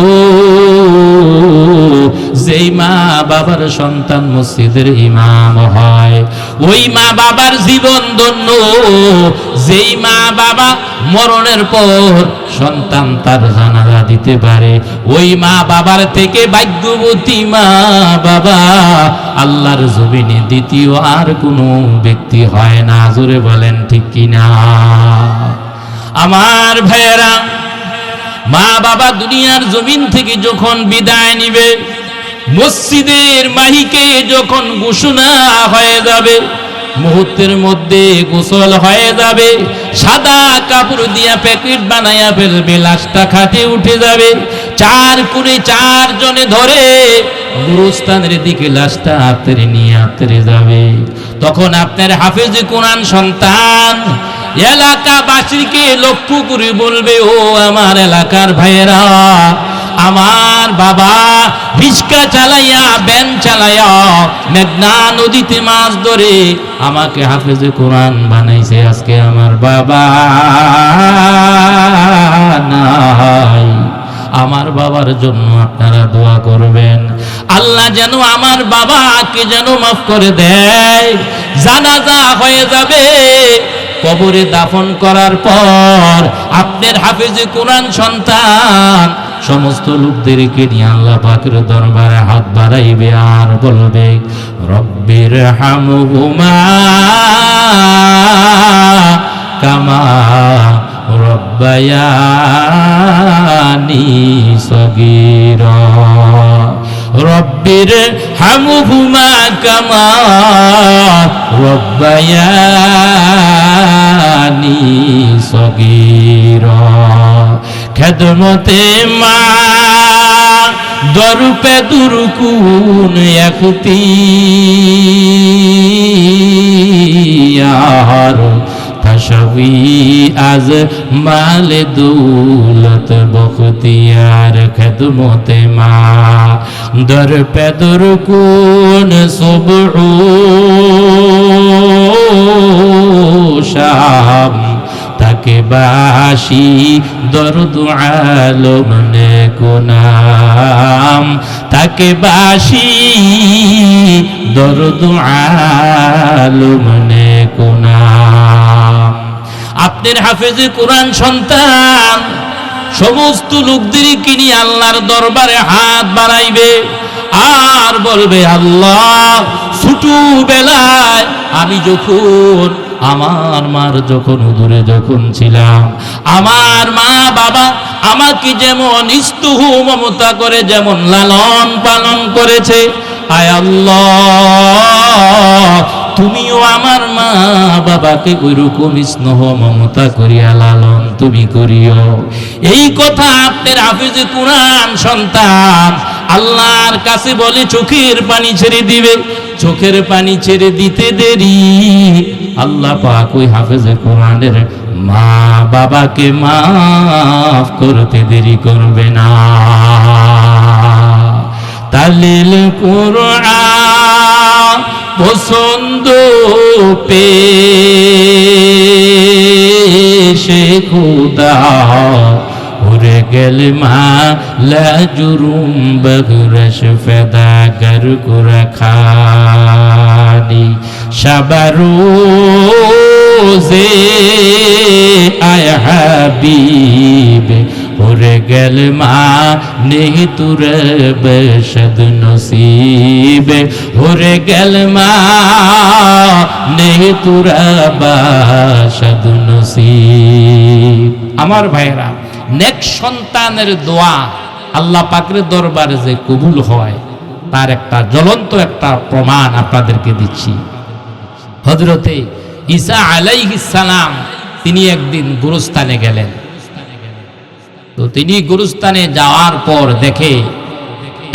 [SPEAKER 1] যেই মা বাবার সন্তান মসজিদের ইমাম হয়। ওই মা বাবার জীবন ধন্য যেই মা বাবা মরণের পর সন্তান তার জানাজা দিতে পারে। ওই মা বাবার থেকে ভাগ্যবতী মা বাবা আল্লাহর জমিনে দ্বিতীয় আর কোনো ব্যক্তি হয় না। জোরে বলেন ঠিক কিনা? আমার ভাইয়েরা, মা বাবা দুনিয়ার জমিন থেকে যখন বিদায় নিবে, মসজিদের মাহিকে যখন ঘোষণা হয়ে যাবে, মুহূর্তের মধ্যে গোসল হয়ে যাবে, সাদা কাপড় দিয়া প্যাকেট বানাইয়া ফেলবে, লাশটা খাটে উঠে যাবে, চার করে চার জনে ধরে গুরুস্থানের দিকে লাশটা আত্রে নিয়ে আত্রে যাবে। তখন আপনার হাফেজ কোরআন সন্তান এলাকাবাসীকে লক্ষ্য করে বলবে, ও আমার এলাকার ভাইয়েরা, আমার বাবা রিস্কা চালাইয়া ভ্যান চালাইয়া মেঘনা নদীতে মাছ ধরে আমাকে হাফেজে কোরআন বানাইছে, আজকে আমার বাবা নাই। আমার বাবার জন্য আপনারা দোয়া করবেন, আল্লাহ যেন আমার বাবাকে যেন মাফ করে দেয়। জানাজা হয়ে যাবে, কবরে দাফন করার পর আপনার হাফেজে কোরআন সন্তান সমস্ত লোকদেরকে নিয়ে আল্লাহ পাকের দরবারে হাত বাড়াইবে আর বলবে, রব্বির হামহুমা কামা রব্বায়ানি সগীরা, রব্বির হামহুমা কামা রব্বায়ানি সগীরা। খেদমতে মা দরপে দুরকুন এখতিয়ার, ফশবি আজ মালে দৌলত বখতিয়ার। খেদমতে মা দরপে দুরকুন সুবহ শাম, তাকে বাসি দরদ আলম নে কুনাম, তাকে বাসি দরদ আলম নে কুনাম। আপনার হাফেজে কোরআন সন্তান সমস্ত লোকদেরকে নিয়ে আল্লাহর দরবারে হাত বাড়াইবে আর বলবে, আল্লাহ ছোটবেলায় আমি যখন আমার মার যখন উদরে যখন ছিলাম, আমার মা বাবা আমাকে যেমন স্নেহ মমতা করে যেমন লালন পালন করেছে, আয় আল্লাহ তুমিও আমার মা বাবাকে ওইরকম স্নেহ মমতা করিয়া লালন তুমি করিও। এই কথা আপনার হাফেজে কোরআন সন্তান আল্লাহর কাছে বলে চোখের পানি ছেড়ে দিবে। চোখের পানি ছেড়ে দিতে দেরি আল্লাহ পাক ওই হাফেজে কোরআনের মা বাবাকে মাফ করতে দেরি করবে না। তালিল কোরআন পছন্দ পেশে খুদা উড়ে গেল মা লাজুরুম বগরশ ফেদা কর কুরা খানি শাবরোজে আয় হাবিব উড়ে গেল মা নেহ তুর বশদ নসিব উড়ে গেল মা নেহ তুর বশদ নসিব। আমার ভাইরা, নেক সন্তানের দোয়া আল্লাহ পাকের দরবারে যে কবুল হয় তার একটা জ্বলন্ত একটা প্রমাণ আপনাদেরকে দিচ্ছি। হযরতে ঈসা আলাইহিস সালাম তিনি একদিন গুরুস্থানে গেলেন। তো তিনি গুরুস্থানে যাওয়ার পর দেখে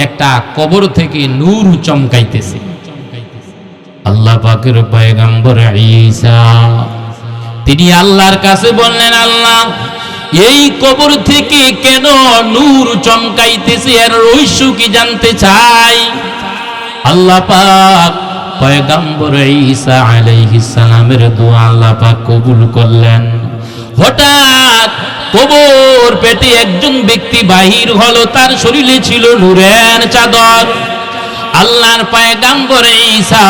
[SPEAKER 1] একটা কবর থেকে নূর চমকাইতেছে। আল্লাহ পাকের পয়গম্বর ঈসা তিনি আল্লাহর কাছে বললেন, আল্লাহ এই কবর থেকে কেন নূর চমকাইতেছে, এর রহস্য কি জানতে চাই। আল্লাহ পাক পয়গম্বর ঈসা আলাইহিস সালামের দোয়া আল্লাহ পাক কবুল করলেন। হঠাৎ কবর পেটে একজন ব্যক্তি বাহির হলো, তার শরীরে ছিল নূরের চাদর। আল্লাহর পয়গম্বর ঈসা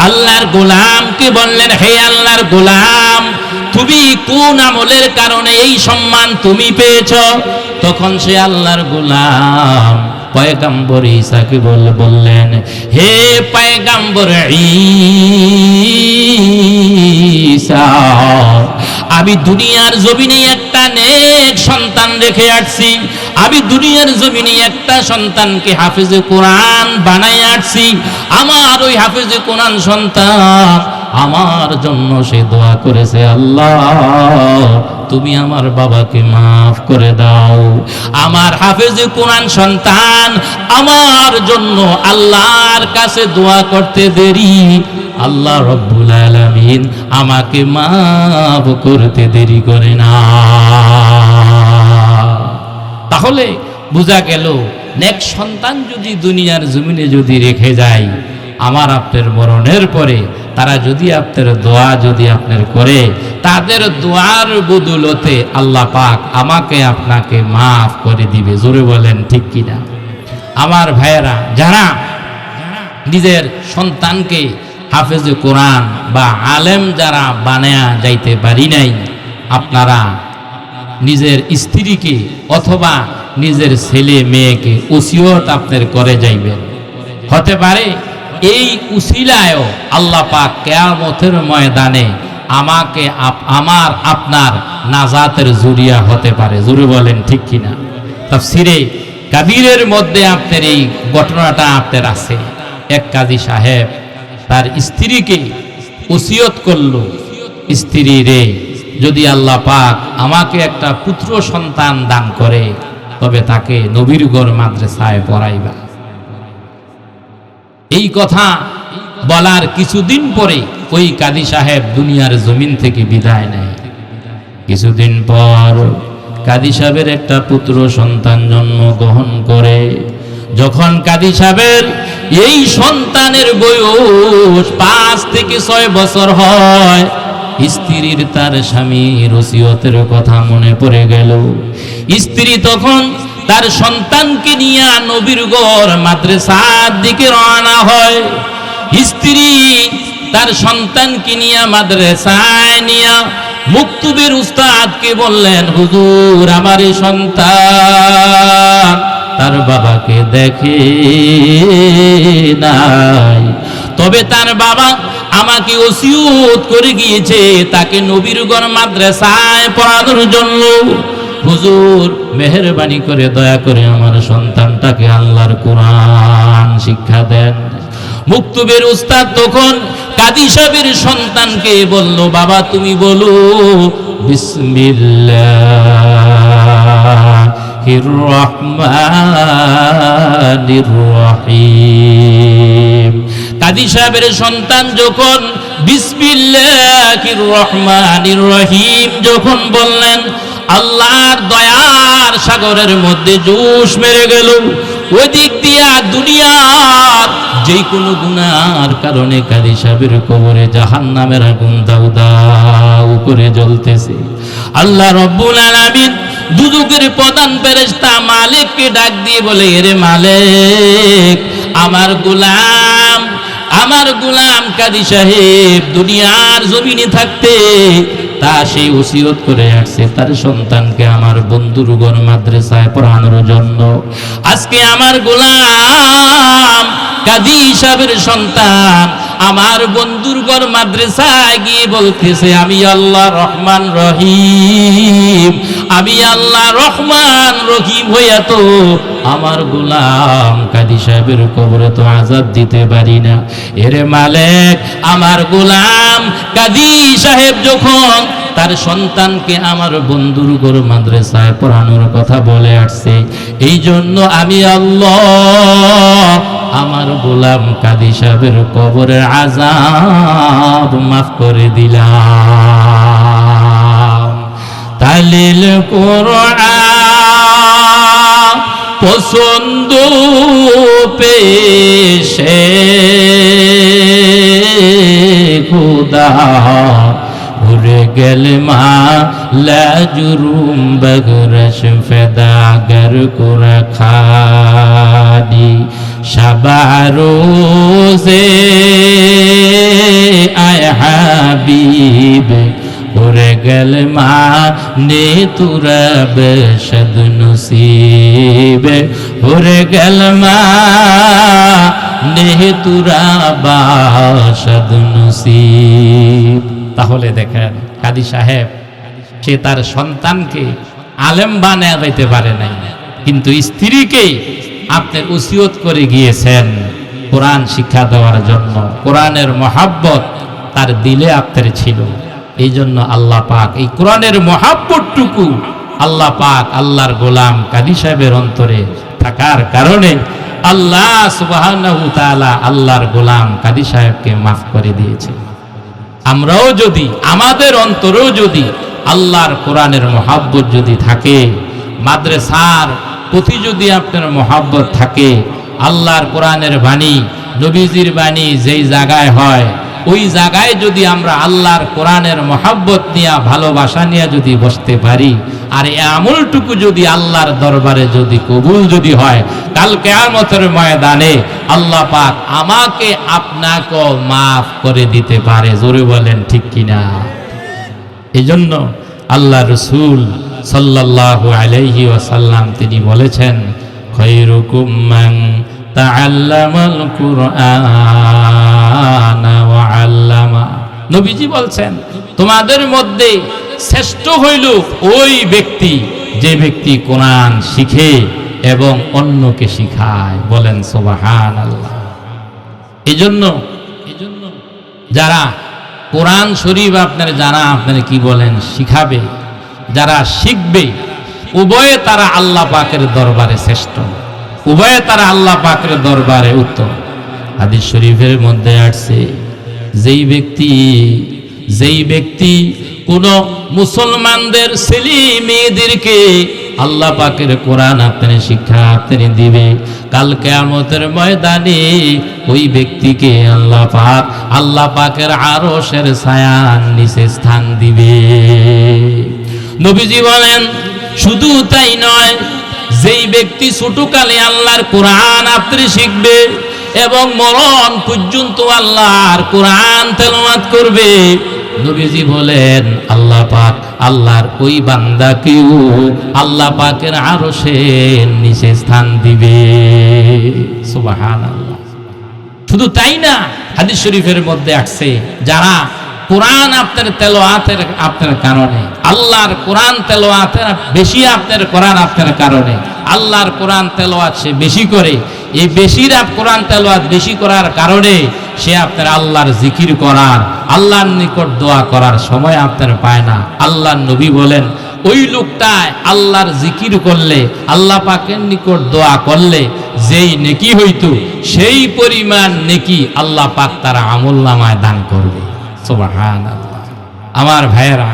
[SPEAKER 1] আল্লাহর গোলামকে বললেন, হে আল্লাহর গোলাম, তুমি কোন আমলের কারণে এই সম্মান তুমি পেয়েছ? তখন সে আল্লাহর গোলাম পয়গম্বর ঈসাকে বললেন, হে পয়গম্বর ঈসা, আমি দুনিয়ার জমিনে একটা নেক সন্তান রেখে আসছি। আমি দুনিয়ার জমিনে একটা সন্তানকে হাফেজে কোরআন বানাই আসছি। আমার ওই হাফেজে কোরআন সন্তান আমার জন্য সে দোয়া করেছে, আল্লাহ তুমি আমার বাবাকে মাফ করে দাও। আমার হাফেজে কোরআন সন্তান আমার জন্য আল্লাহর কাছে দোয়া করতে দেরি, আল্লাহ রব্বুল আলামিন আমাকে মাফ করতে দেরি করে না। তাহলে বোঝা গেল নেক সন্তান যদি দুনিয়ার জমিনে যদি রেখে যায়, আমার আপনার মরণের পরে তারা যদি আপনার দোয়া যদি আপনার করে, তাদের দোয়ার বদৌলতে আল্লাহ পাক আমাকে আপনাকে মাফ করে দিবে। জোরে বলেন ঠিক কিনা? আমার ভাইয়েরা, যারা নিজের সন্তানকে হাফেজে কোরআন বা আলেম যারা বানায়া যাইতে পারি নাই, আপনারা নিজের স্ত্রীকে অথবা নিজের ছেলে মেয়েকে ওসিয়ত আপনার করে যাইবেন। হতে পারে এই উসিলায়ও আল্লাহ পাক কিয়ামতের ময়দানে আমাকে আমার আপনার নাজাতের জুরিয়া হতে পারে। জোরে বলেন ঠিক কিনা? তাফসিরে কাবীরের মধ্যে আপনার এই ঘটনাটা আপনার আছে। এক কাজী সাহেব তার স্ত্রীকে ওসিয়ত করলো, স্ত্রী রে, যদি আল্লাহ পাক আমাকে একটা পুত্র সন্তান দান করে তবে তাকে নবীরগড় মাদ্রাসায় পড়াইবা। এই কথা বলার কিছুদিন পরে ওই কাজী সাহেব দুনিয়ার জমিন থেকে বিদায় নেয়। কিছুদিন পর কাজী সাহেবের একটা পুত্র সন্তান জন্মগ্রহণ করে। যখন কাজী সাহেবের এই সন্তানের বয়স 5 থেকে 6 বছর হয়, স্ত্রীর তার স্বামীর ওসিয়তের কথা মনে পড়ে গেল। স্ত্রী তখন তার সন্তানকে নিয়ে নবীরগড় মাদ্রাসার দিকে রওনা হয়। স্ত্রী তার সন্তানকে নিয়ে মাদ্রাসায় নিয়ে মুক্তবের উস্তাদকে বললেন, হুজুর আমার এই সন্তান তার বাবাকে দেখে নাই, তবে তার বাবা আমাকে ওসিয়ত করে গিয়েছে তাকে নবীরগড় মাদ্রাসায় পড়ানোর জন্য। হুজুর মেহেরবানি করে দয়া করে আমার সন্তানটাকে আল্লাহর কোরআন শিক্ষা দেন। মুক্তবের উস্তাদ তখন কাজী সাহেবের সন্তানকে বলল, বাবা তুমি বলো বিসমিল্লাহির রহমানির রহিম। কাজী সাহেবের সন্তান যখন বিসমিল্লাহির রহমানির রহিম যখন বললেন, আল্লাহর দয়ার সাগরের মধ্যে জোশ মেরে গেল। ওই দিক দিয়া দুনিয়ার যে কোনো গুনার কারণে কাজী সাহেবের কবরে জাহান্নামের আগুন দাউ দাউ করে জ্বলতেছে। আল্লাহ রব্বুল আলামিন দুজকের প্রধান ফেরেশতা মালিককে ডাক দিয়ে বলে, এরে মালিক, আমার গোলাম কাজী সাহেব দুনিয়ার জমিনে থাকতে তা সেই ওসিয়ত করে আসছে তার সন্তানকে আমার বন্ধুর ঘর মাদ্রাসায় পড়ানোর জন্য। আজকে আমার গোলাম কাজী সাহেবের সন্তান আমার বন্ধুর ঘর মাদ্রাসায় গিয়ে বলতেছে, আমি আল্লাহ রহমান রহিম, আমি আল্লাহ রহমান রহিম হইয়া তো আমার গোলাম কাজী সাহেবের কবরে তো আযাব দিতে পারি না। এরে মালিক, আমার গোলাম কাজী সাহেব যখন তার সন্তানকে আমার বন্ধুর ঘর মাদ্রাসায় পড়ানোর কথা বলে আসছে, এই জন্য আমি আল্লাহ আমার গোলাম কাজী সাহেবের কবরের আযাব মাফ করে দিলাম। তালিল কোরআন পছন্দ পেশে খুদা উড়ে গেল মা লাজুরুম বগরশ ফেদাগর কুরা খাদি শাবারোজে আয় হাবিব উড়ে গেল মা নে তুরা বেশদ নসিব উড়ে গেল মা নে তুরা বাশদ নসিব। তাহলে দেখেন কাজী সাহেব সে তার সন্তানকে আলেম বানায় দিতে পারে নাই, কিন্তু স্ত্রীকে আপনার ওসিয়ত করে গিয়েছেন কোরআন শিক্ষা দেওয়ার জন্য। কোরআনের মহাব্বত তার দিলে আপনার ছিল, এই জন্য আল্লাহ পাক এই কোরআনের মহাব্বতটুকু আল্লাহ পাক আল্লাহর গোলাম কাজী সাহেবের অন্তরে থাকার কারণে আল্লাহ সুবহানাহু তাআলা আল্লাহর গোলাম কাজী সাহেবকে মাফ করে দিয়েছে। আমরাও যদি আমাদের অন্তরেও যদি আল্লাহর কোরআনের মহাব্বত যদি থাকে, মাদ্রাসার প্রতি যদি আপনার মহাব্বত থাকে, আল্লাহর কোরআনের বাণী নবীজির বাণী যেই জায়গায় হয় ওই জায়গায় যদি আমরা আল্লাহর কোরআনের মহাব্বত নিয়ে ভালোবাসা নিয়ে যদি বসতে পারি, আর এই আমলটুকু যদি আল্লাহর দরবারে যদি কবুল যদি হয়, কাল কিয়ামতের ময়দানে আল্লাহ পাক আমাকে আপনাকে মাফ করে দিতে পারে। জোরে বলেন ঠিক কিনা? এই জন্য আল্লাহ রাসূল সাল্লাল্লাহু আলাইহি ওয়াসাল্লাম তিনি বলেছেন, খায়রুকুম মান তাআল্লামাল কুরআনা ওয়া আল্লামা। নবীজি বলছেন, তোমাদের মধ্যে শ্রেষ্ঠ হইল ওই ব্যক্তি যে ব্যক্তি কোরআন শিখে এবং অন্যকে শিখায়। বলেন সুবহানাল্লাহ। এজন্য যারা কোরআন শরীফ আপনার যারা আপনার কি বলেন শিখাবে, যারা শিখবে, উভয়ে তারা আল্লাহ পাকের দরবারে শ্রেষ্ঠ, উভয়ে তারা আল্লাহ পাকের দরবারে উত্তম। হাদিস শরীফের মধ্যে আসছে, যেই ব্যক্তি কোন মুসলমানদের ছেলে মেয়েদেরকে আল্লাহ পাকের কোরআন আপনি শিক্ষা আপনি দিবে, কাল কিয়ামতের ময়দানে ওই ব্যক্তিকে আল্লাহ পাকের আরশের ছায়ার নিচে স্থান দিবে। নবীজি বলেন, শুধু তাই নয়, যেই ব্যক্তি ছোটকালে আল্লাহর কোরআন আপনি শিখবে এবং মরণ পর্যন্ত আল্লাহর কোরআন তেলাওয়াত করবে, নবীজি বলেন আল্লাহ পাক আল্লাহর ওই বান্দাকেও আল্লাহ পাকের আরশের নিচে স্থান দিবে। সুবহানাল্লাহ। শুধু তাই না, হাদিস শরীফের মধ্যে আসছে, যারা কোরআন আপনার তেলাওয়াতের আপনার কারণে, আল্লাহর কোরআন তেলাওয়াতের বেশি আপনার কোরআন আপনার কারণে, আল্লাহর কোরআন তেলাওয়াত সে বেশি করে, এই বেশির কোরআন তেলাওয়াত বেশি করার কারণে সে আপনার আল্লাহর জিকির করার, আল্লাহর নিকট দোয়া করার সময় আপনার পায় না। আল্লাহর নবী বলেন, ওই লোকটায় আল্লাহর জিকির করলে, আল্লাহ পাকের নিকট দোয়া করলে যেই নেকি হইতো সেই পরিমাণ নেকি আল্লাহ পাক তার আমলনামায় দান করবে। সুবহানাল্লাহ। আমার ভাইয়েরা,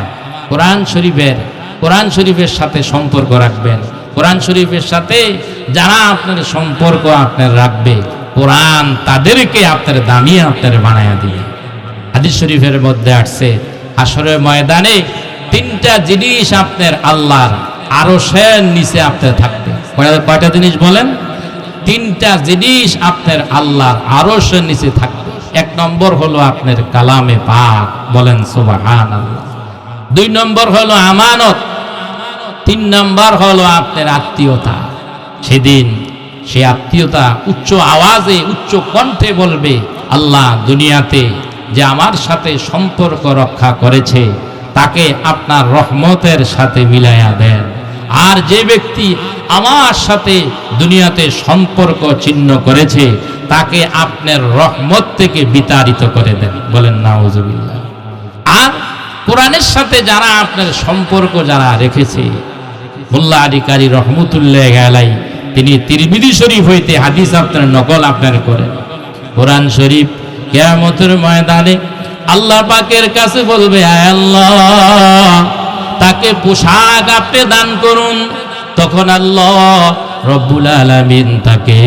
[SPEAKER 1] কোরআন শরীফের সাথে সম্পর্ক রাখবেন। কোরআন শরীফের সাথে যারা আপনার সম্পর্ক আপনার রাখবে, কোরআন তাদেরকে আপনার দামি আপনার বানায়া দিবে। হাদিস শরীফের মধ্যে আসছে, হাসরের ময়দানে তিনটা জিনিস আপনার আল্লাহর আরশের নিচে আপনার থাকবে। কয়টা জিনিস বলেন? তিনটা জিনিস আপনার আল্লাহর আরশের নিচে থাকবে। এক নম্বর হলো আপনার কালামে পাক। বলেন সুবহানাল্লাহ। দুই নম্বর হলো আমানত। তিন নম্বর হলো আপনার আত্মীয়তা। সেদিন সে আত্মীয়তা উচ্চ আওয়াজে উচ্চ কণ্ঠে বলবে, আল্লাহ দুনিয়াতে যে আমার সাথে সম্পর্ক রক্ষা করেছে তাকে আপনার রহমতের সাথে মিলাইয়া দেন, আর যে ব্যক্তি আমার সাথে দুনিয়াতে সম্পর্ক ছিন্ন করেছে তাকে আপনার রহমত থেকে বিতাড়িত করে দেন। বলেন নাউজুবিল্লাহ। আর কোরআনের সাথে যারা আপনার সম্পর্ক যারা রেখেছে, মোল্লা আলী কারি রহমতুল্লাহ আলাইহি তিনি তিরমিজি শরীফ হইতে হাদিস আপনার নকল আপনার করেন। কোরআন শরীফ কিয়ামতের ময়দানে আল্লাহ পাকের কাছে বলবে, আয় আল্লাহ তাকে পোশাক আপনি দান করুন। তখন আল্লাহ রব্বুল আলামিন তাকে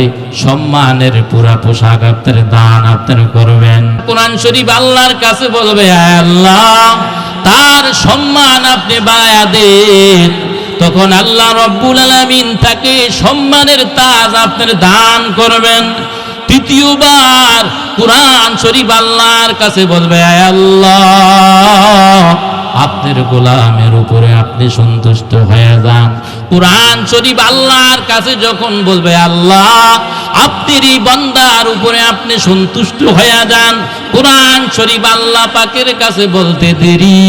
[SPEAKER 1] সম্মানের পুরা পোশাক আপনার দান আপনার করবেন। কোরআন শরীফ আল্লাহর কাছে বলবে, আয় আল্লাহ তার সম্মান আপনি বাড়ায়া দেন। তখন আল্লাহ রব্বুল আলামিন তাকে সম্মানের তাজ আপনার দান করবেন। তৃতীয়বার কোরআন শরীফ আল্লাহর কাছে বলবে, আয় আল্লাহ আপনার গোলামের উপরে আপনি সন্তুষ্ট হয়ে যান। কোরআন শরীফ আল্লাহর কাছে যখন বলবে, আল্লাহ আপনার এই বান্দার উপরে আপনি সন্তুষ্ট হয়ে যান, কোরআন শরীফ আল্লাহ পাকের কাছে বলতে দেরি,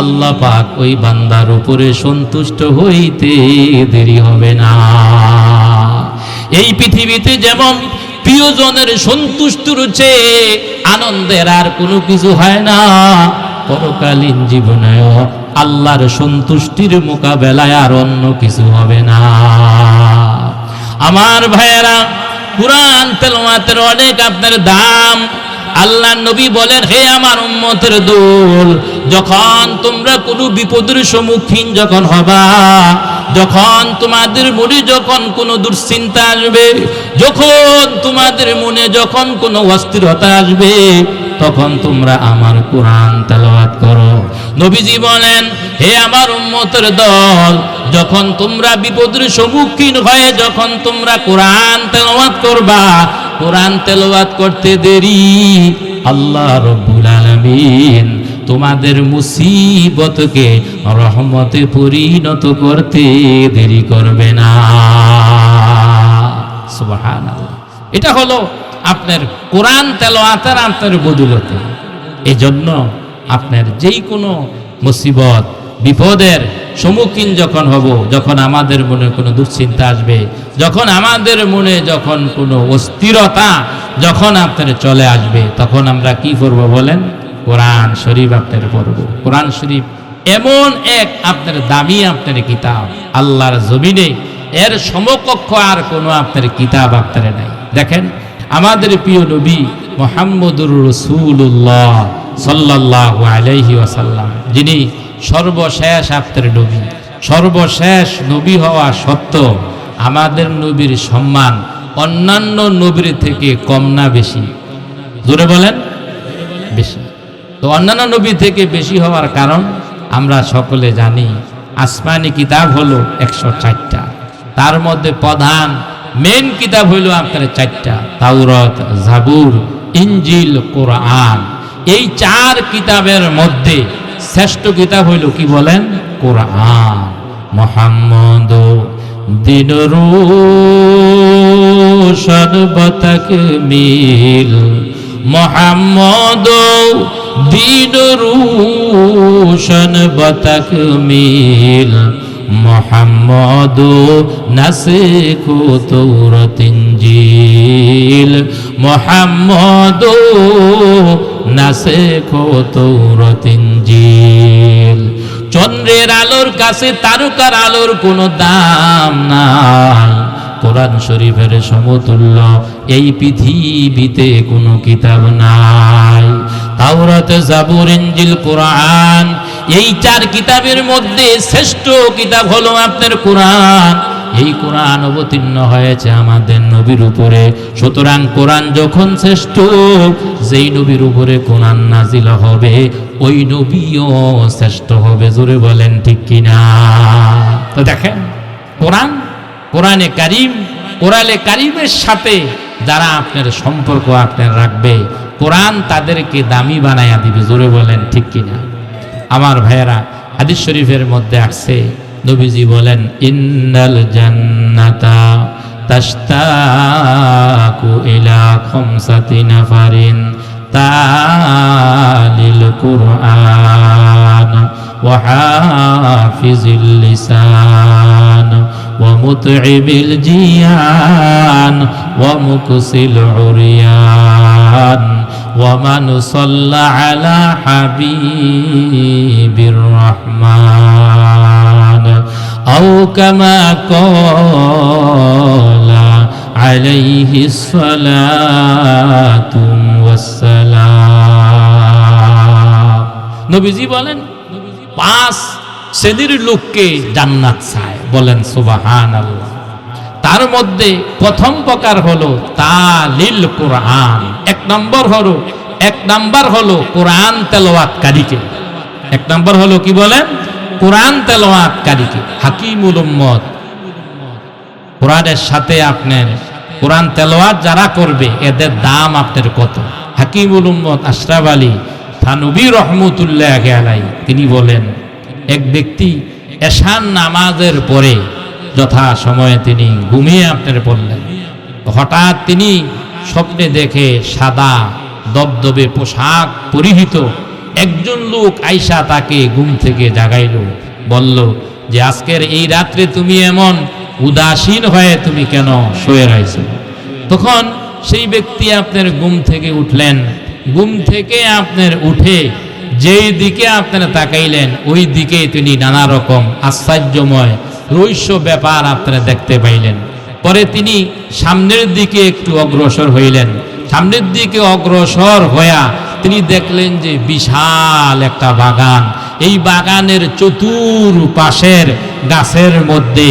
[SPEAKER 1] আল্লাহ পাক ওই বান্দার উপরে সন্তুষ্ট হইতে দেরি হবে না। এই পৃথিবীতে যেমন প্রিয়জনের সন্তুষ্ট রয়েছে, আনন্দের আর কোনো কিছু হয় না, পরকালীন জীবনেও আল্লাহর সন্তুষ্টির মোকাবেলায় আর অন্য কিছু হবে না। আমার ভাইয়েরা, কুরআন তেলাওয়াতের অনেক আপনার দাম। আল্লাহ নবী বলেন, হে আমার উম্মতের দল, যখন তোমরা কোনো বিপদের সম্মুখীন যখন হবা, যখন তোমাদের মনে যখন কোনো দুশ্চিন্তা আসবে, যখন তোমাদের মনে যখন কোনো অস্থিরতা আসবে, তখন তোমরা আমার কোরআন তেলাওয়াত করো। নবীজি বলেন, হে আমার উম্মতের দল, যখন তোমরা বিপদের সম্মুখীন হয়ে যখন তোমরা কোরআন তেলাওয়াত করবা, কোরআন তেলাওয়াত করতে দেরি আল্লাহ রাব্বুল আলামিন তোমাদের মুসিবতকে রহমতে পরিণত করতে দেরি করবে না। সুবহানাল্লাহ। এটা হলো আপনার কোরআন তেলাওয়াতের আপনার বদৌলতে। এজন্য আপনার যেই কোনো মুসিবত বিপদের সম্মুখীন যখন হব, যখন আমাদের মনে কোনো দুশ্চিন্তা আসবে, যখন আমাদের মনে যখন কোনো অস্থিরতা যখন আপনার চলে আসবে, তখন আমরা কি করব বলেন? কোরআন শরীফ আপনার পড়ব। কোরআন শরীফ এমন এক আপনার দামি আপনার কিতাব, আল্লাহর জমিনে এর সমকক্ষ আর কোনো আপনার কিতাব আপনার নাই। দেখেন, আমাদের প্রিয় নবী মুহাম্মদুর রাসূলুল্লাহ সাল্লাল্লাহু আলাইহি ওয়াসাল্লাম, যিনি সর্বশেষ আপনার নবী, সর্বশেষ নবী হওয়া সত্ত্বেও আমাদের নবীর সম্মান অন্যান্য নবীর থেকে কম না বেশি? জোরে বলেন, বেশি। তো অন্যান্য নবী থেকে বেশি হওয়ার কারণ আমরা সকলে জানি। আসমানি কিতাব হলো 104টা, তার মধ্যে প্রধান মেন কিতাব হইল আপনার 4টা, তাওরাত, জাবুর, ইনজিল, কোরআন। এই 4 কিতাবের মধ্যে শ্রেষ্ঠ কিতাব হইল কি বলেন? কোরআন। মুহাম্মদ দিন রোশন বতকমিল, মুহাম্মদ দিন রোশন বতকমিল, মুহাম্মদ নাসিখু তাওরাত ইনজিল, মুহাম্মদ নাসিখু তাওরাত ইনজিল। চন্দ্রের আলোর কাছে তারকার আলোর কোনো দাম নাই। কোরআন শরীফের সমতুল্য এই পৃথিবীতে কোনো কিতাব নাই। তাওরাত, জাবুর, ইনজিল, কোরআন, এই 4 কিতাবের মধ্যে শ্রেষ্ঠ কিতাব হলো আপনার কোরআন। এই কোরআন অবতীর্ণ হয়েছে আমাদের নবীর উপরে। সুতরাং কোরআন যখন শ্রেষ্ঠ, যেই নবীর উপরে কোরআন নাজিল হবে ওই নবীও শ্রেষ্ঠ হবে। জোরে বলেন ঠিক কিনা? তো দেখেন, কোরআন, কোরআনে কারীম, কোরআনে কারীমের সাথে যারা আপনার সম্পর্ক আপনার রাখবে, কোরআন তাদেরকে দামি বানায়া দিবে। জোরে বলেন ঠিক কিনা? আমার ভাইয়েরা, হাদিস শরীফের মধ্যে আসছে, নবীজি বলেন, ইন্নাল জান্নাতা তাশতাকু ইলা খামসাতি নাফারিন তালিল কুরআন ওয়া হাফিজিল লিসান ওয়া মুতঈবিল জিয়ান ওয়া মুকসিল উরিয়ান ওয়া মান সাল্লা আলা হাবিবির রহমান আও কামা ক্বালা আলাইহিস সালাতু ওয়াস সালাম। নবীজি বলেন, 5 শ্রেণীর লোককে জান্নাত চায়। বলেন সুবহানাল্লাহ। তার মধ্যে প্রথম প্রকার হলো তালিল কোরআন। এক নাম্বার হলো কোরআন তেলাওয়াতকারীকে। এক নাম্বার হলো কি বলেন? কোরআন তেলাওয়াতকারীকে। হাকিমুল উম্মত, কোরআনের সাথে আপনার কোরআন তেলাওয়াত যারা করবে এদের দাম আপনার কত? হাকিমুল উম্মত আশরাফ আলী থানভী রহমতুল্লাহি আলাইহি তিনি বলেন, এক ব্যক্তি এশার নামাজের পরে যথা সময়ে তিনি ঘুমিয়ে আপনার পড়লেন। হঠাৎ তিনি স্বপ্নে দেখে সাদা দবদবে পোশাক পরিহিত একজন লোক আইসা তাকে ঘুম থেকে জাগাইল, বলল যে আজকের এই রাত্রে তুমি এমন উদাসীন হয়ে তুমি কেন শুয়ে রয়েছো? তখন সেই ব্যক্তি আপনার ঘুম থেকে উঠলেন। ঘুম থেকে আপনার উঠে যেই দিকে আপনারা তাকাইলেন ওই দিকে তিনি নানা রকম আশ্চর্যময় রহস্য ব্যাপার আপনারা দেখতে পাইলেন। পরে তিনি সামনের দিকে একটু অগ্রসর হইলেন। সামনের দিকে অগ্রসর হইয়া তিনি দেখলেন যে বিশাল একটা বাগান। এই বাগানের চতুর্পাশের গাছের মধ্যে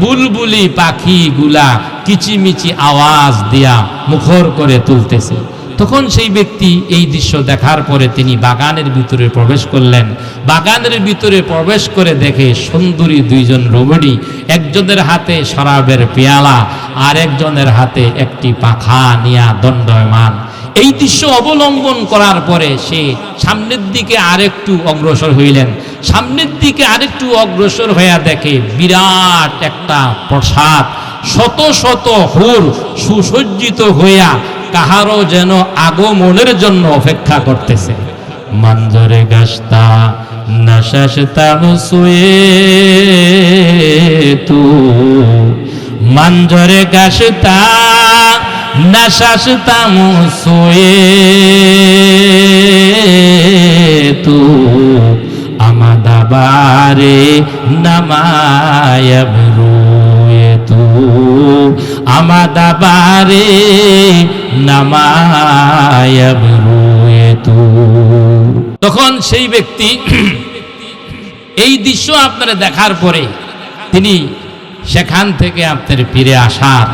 [SPEAKER 1] বুলবুলি পাখিগুলা কিচিমিচি আওয়াজ দিয়া মুখর করে তুলতেছে। তখন সেই ব্যক্তি এই দৃশ্য দেখার পরে তিনি বাগানের ভিতরে প্রবেশ করলেন। বাগানের ভিতরে প্রবেশ করে দেখে সুন্দরী দুইজন রমণী, একজনের হাতে শরাবের পেয়ালা আর একজনের হাতে একটি পাখা নিয়া দণ্ডায়মান। এই দৃশ্য অবলম্বন করার পরে সে সামনের দিকে আরেকটু অগ্রসর হইলেন। সামনের দিকে আরেকটু অগ্রসর হইয়া দেখে বিরাট একটা প্রাসাদ, শত শত হুর সুসজ্জিত হইয়া কাহারও যেন আগমনের জন্য অপেক্ষা করতেছে। মানজরে গাস্তা নাশাশতা মুসুয়ে তু মানজরে গাস্তা নাশাশতা মুসুয়ে তু আমাদাবারে নামায়াবরুয়ে তু আমাদাবারে নামায়াবরুয়ে তু। তখন সেই ব্যক্তি এই দৃশ্য আপনারা দেখার পরে তিনি সেখান থেকে আপনার ফিরে আসার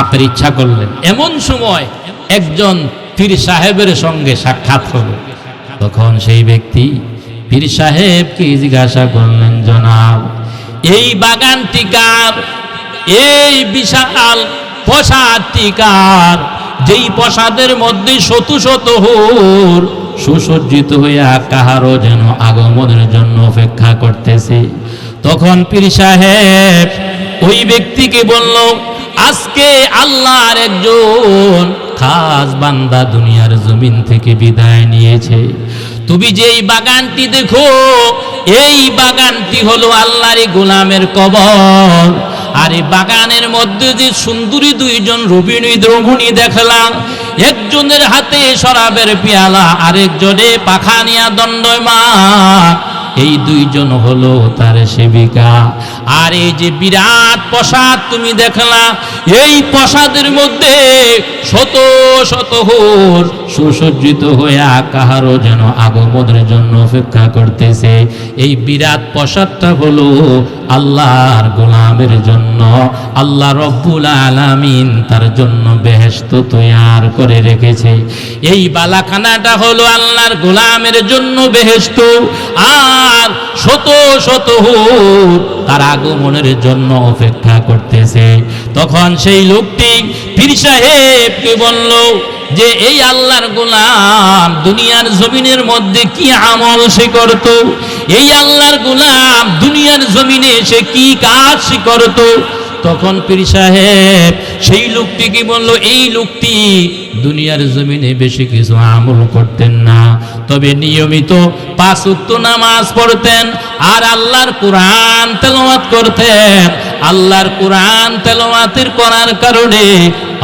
[SPEAKER 1] আপনার ইচ্ছা করলেন। এমন সময় একজন পীর সাহেবের সঙ্গে সাক্ষাৎ হলো। তখন সেই ব্যক্তি পীর সাহেবকে জিজ্ঞাসা করলেন, জনাব এই বাগানটি কার? এই বিশাল প্রাসাদটি কার? যেই প্রাসাদের মধ্যে শত শত হুর সুসজ্জিত হইয়া কাহারও যেন আগমনের জন্য অপেক্ষা করতেছে। তখন পীর সাহেব ওই ব্যক্তিকে বলল, আজকে আল্লাহর একজন খাস বান্দা দুনিয়ার জমিন থেকে বিদায় নিয়েছে। তুমি যে এই বাগানটি দেখো, এই বাগানটি হলো আল্লাহর গোলামের কবর। আর এই বাগানের মধ্যে যে সুন্দরী দুইজন রমণী দেখলাম, একজনের হাতে শরাবের পেয়ালা, আরেকজনে পাখা নিয়া দণ্ডায়মান, এই দুইজন হলো তার সেবিকা। আর এই যে বিরাট প্রাসাদ তুমি দেখলা, এই প্রাসাদের মধ্যে শত শত হুর সুসজ্জিত হইয়া কাহারও যেন আগমনের জন্য অপেক্ষা করতেছে। এই বিরাট প্রাসাদটা হলো আল্লাহর গোলামের জন্য। আল্লাহ রব্বুল আলামিন তার জন্য বেহেশত তৈয়ার করে রেখেছে। এই বালাখানাটা হলো আল্লাহর গোলামের জন্য বেহেশত, আর শত শত হুর তার আগমনের জন্য অপেক্ষা করতেছে। তখন সেই লোকটি পীর সাহেবকে বলল যে এই আল্লাহর গোলাম দুনিয়ার জমিনের মধ্যে কি আমল সে করত? এই আল্লাহর গোলাম দুনিয়ার জমিনে সে কি কাজ সে করত? তখন পীর সাহেব সেই লোকটিকে বলল, এই লোকটি দুনিয়ার জমিনে বেশি কিছু আমল করতেন না, তবে নিয়মিত 5 ওয়াক্ত নামাজ পড়তেন আর আল্লাহর কোরআন তেলাওয়াত করতেন। আল্লাহর কোরআন তেলাওয়াতের করার কারণে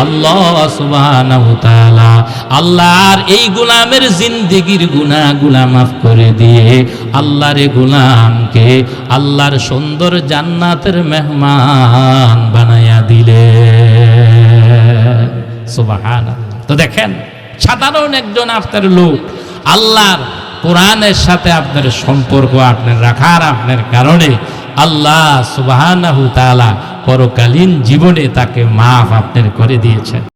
[SPEAKER 1] আল্লাহ সুবহানাহু ওয়া তাআলা আল্লাহর এই গোলামের জিন্দেগির গুনাহগুলো মাফ করে দিয়ে আল্লাহর গোলামকে আল্লাহর সুন্দর জান্নাতের মেহমান বানায়া দিলেন। সুবহানাল্লাহ। তো দেখেন, সাধারণ একজন আপনার লোক আল্লাহর কোরআনের সাথে আপনার সম্পর্ক আপনার রাখার আপনার কারণে আল্লাহ সুবহানাহু ওয়া তাআলা পরকালীন জীবনে তাকে মাফ আপনার করে দিয়েছেন।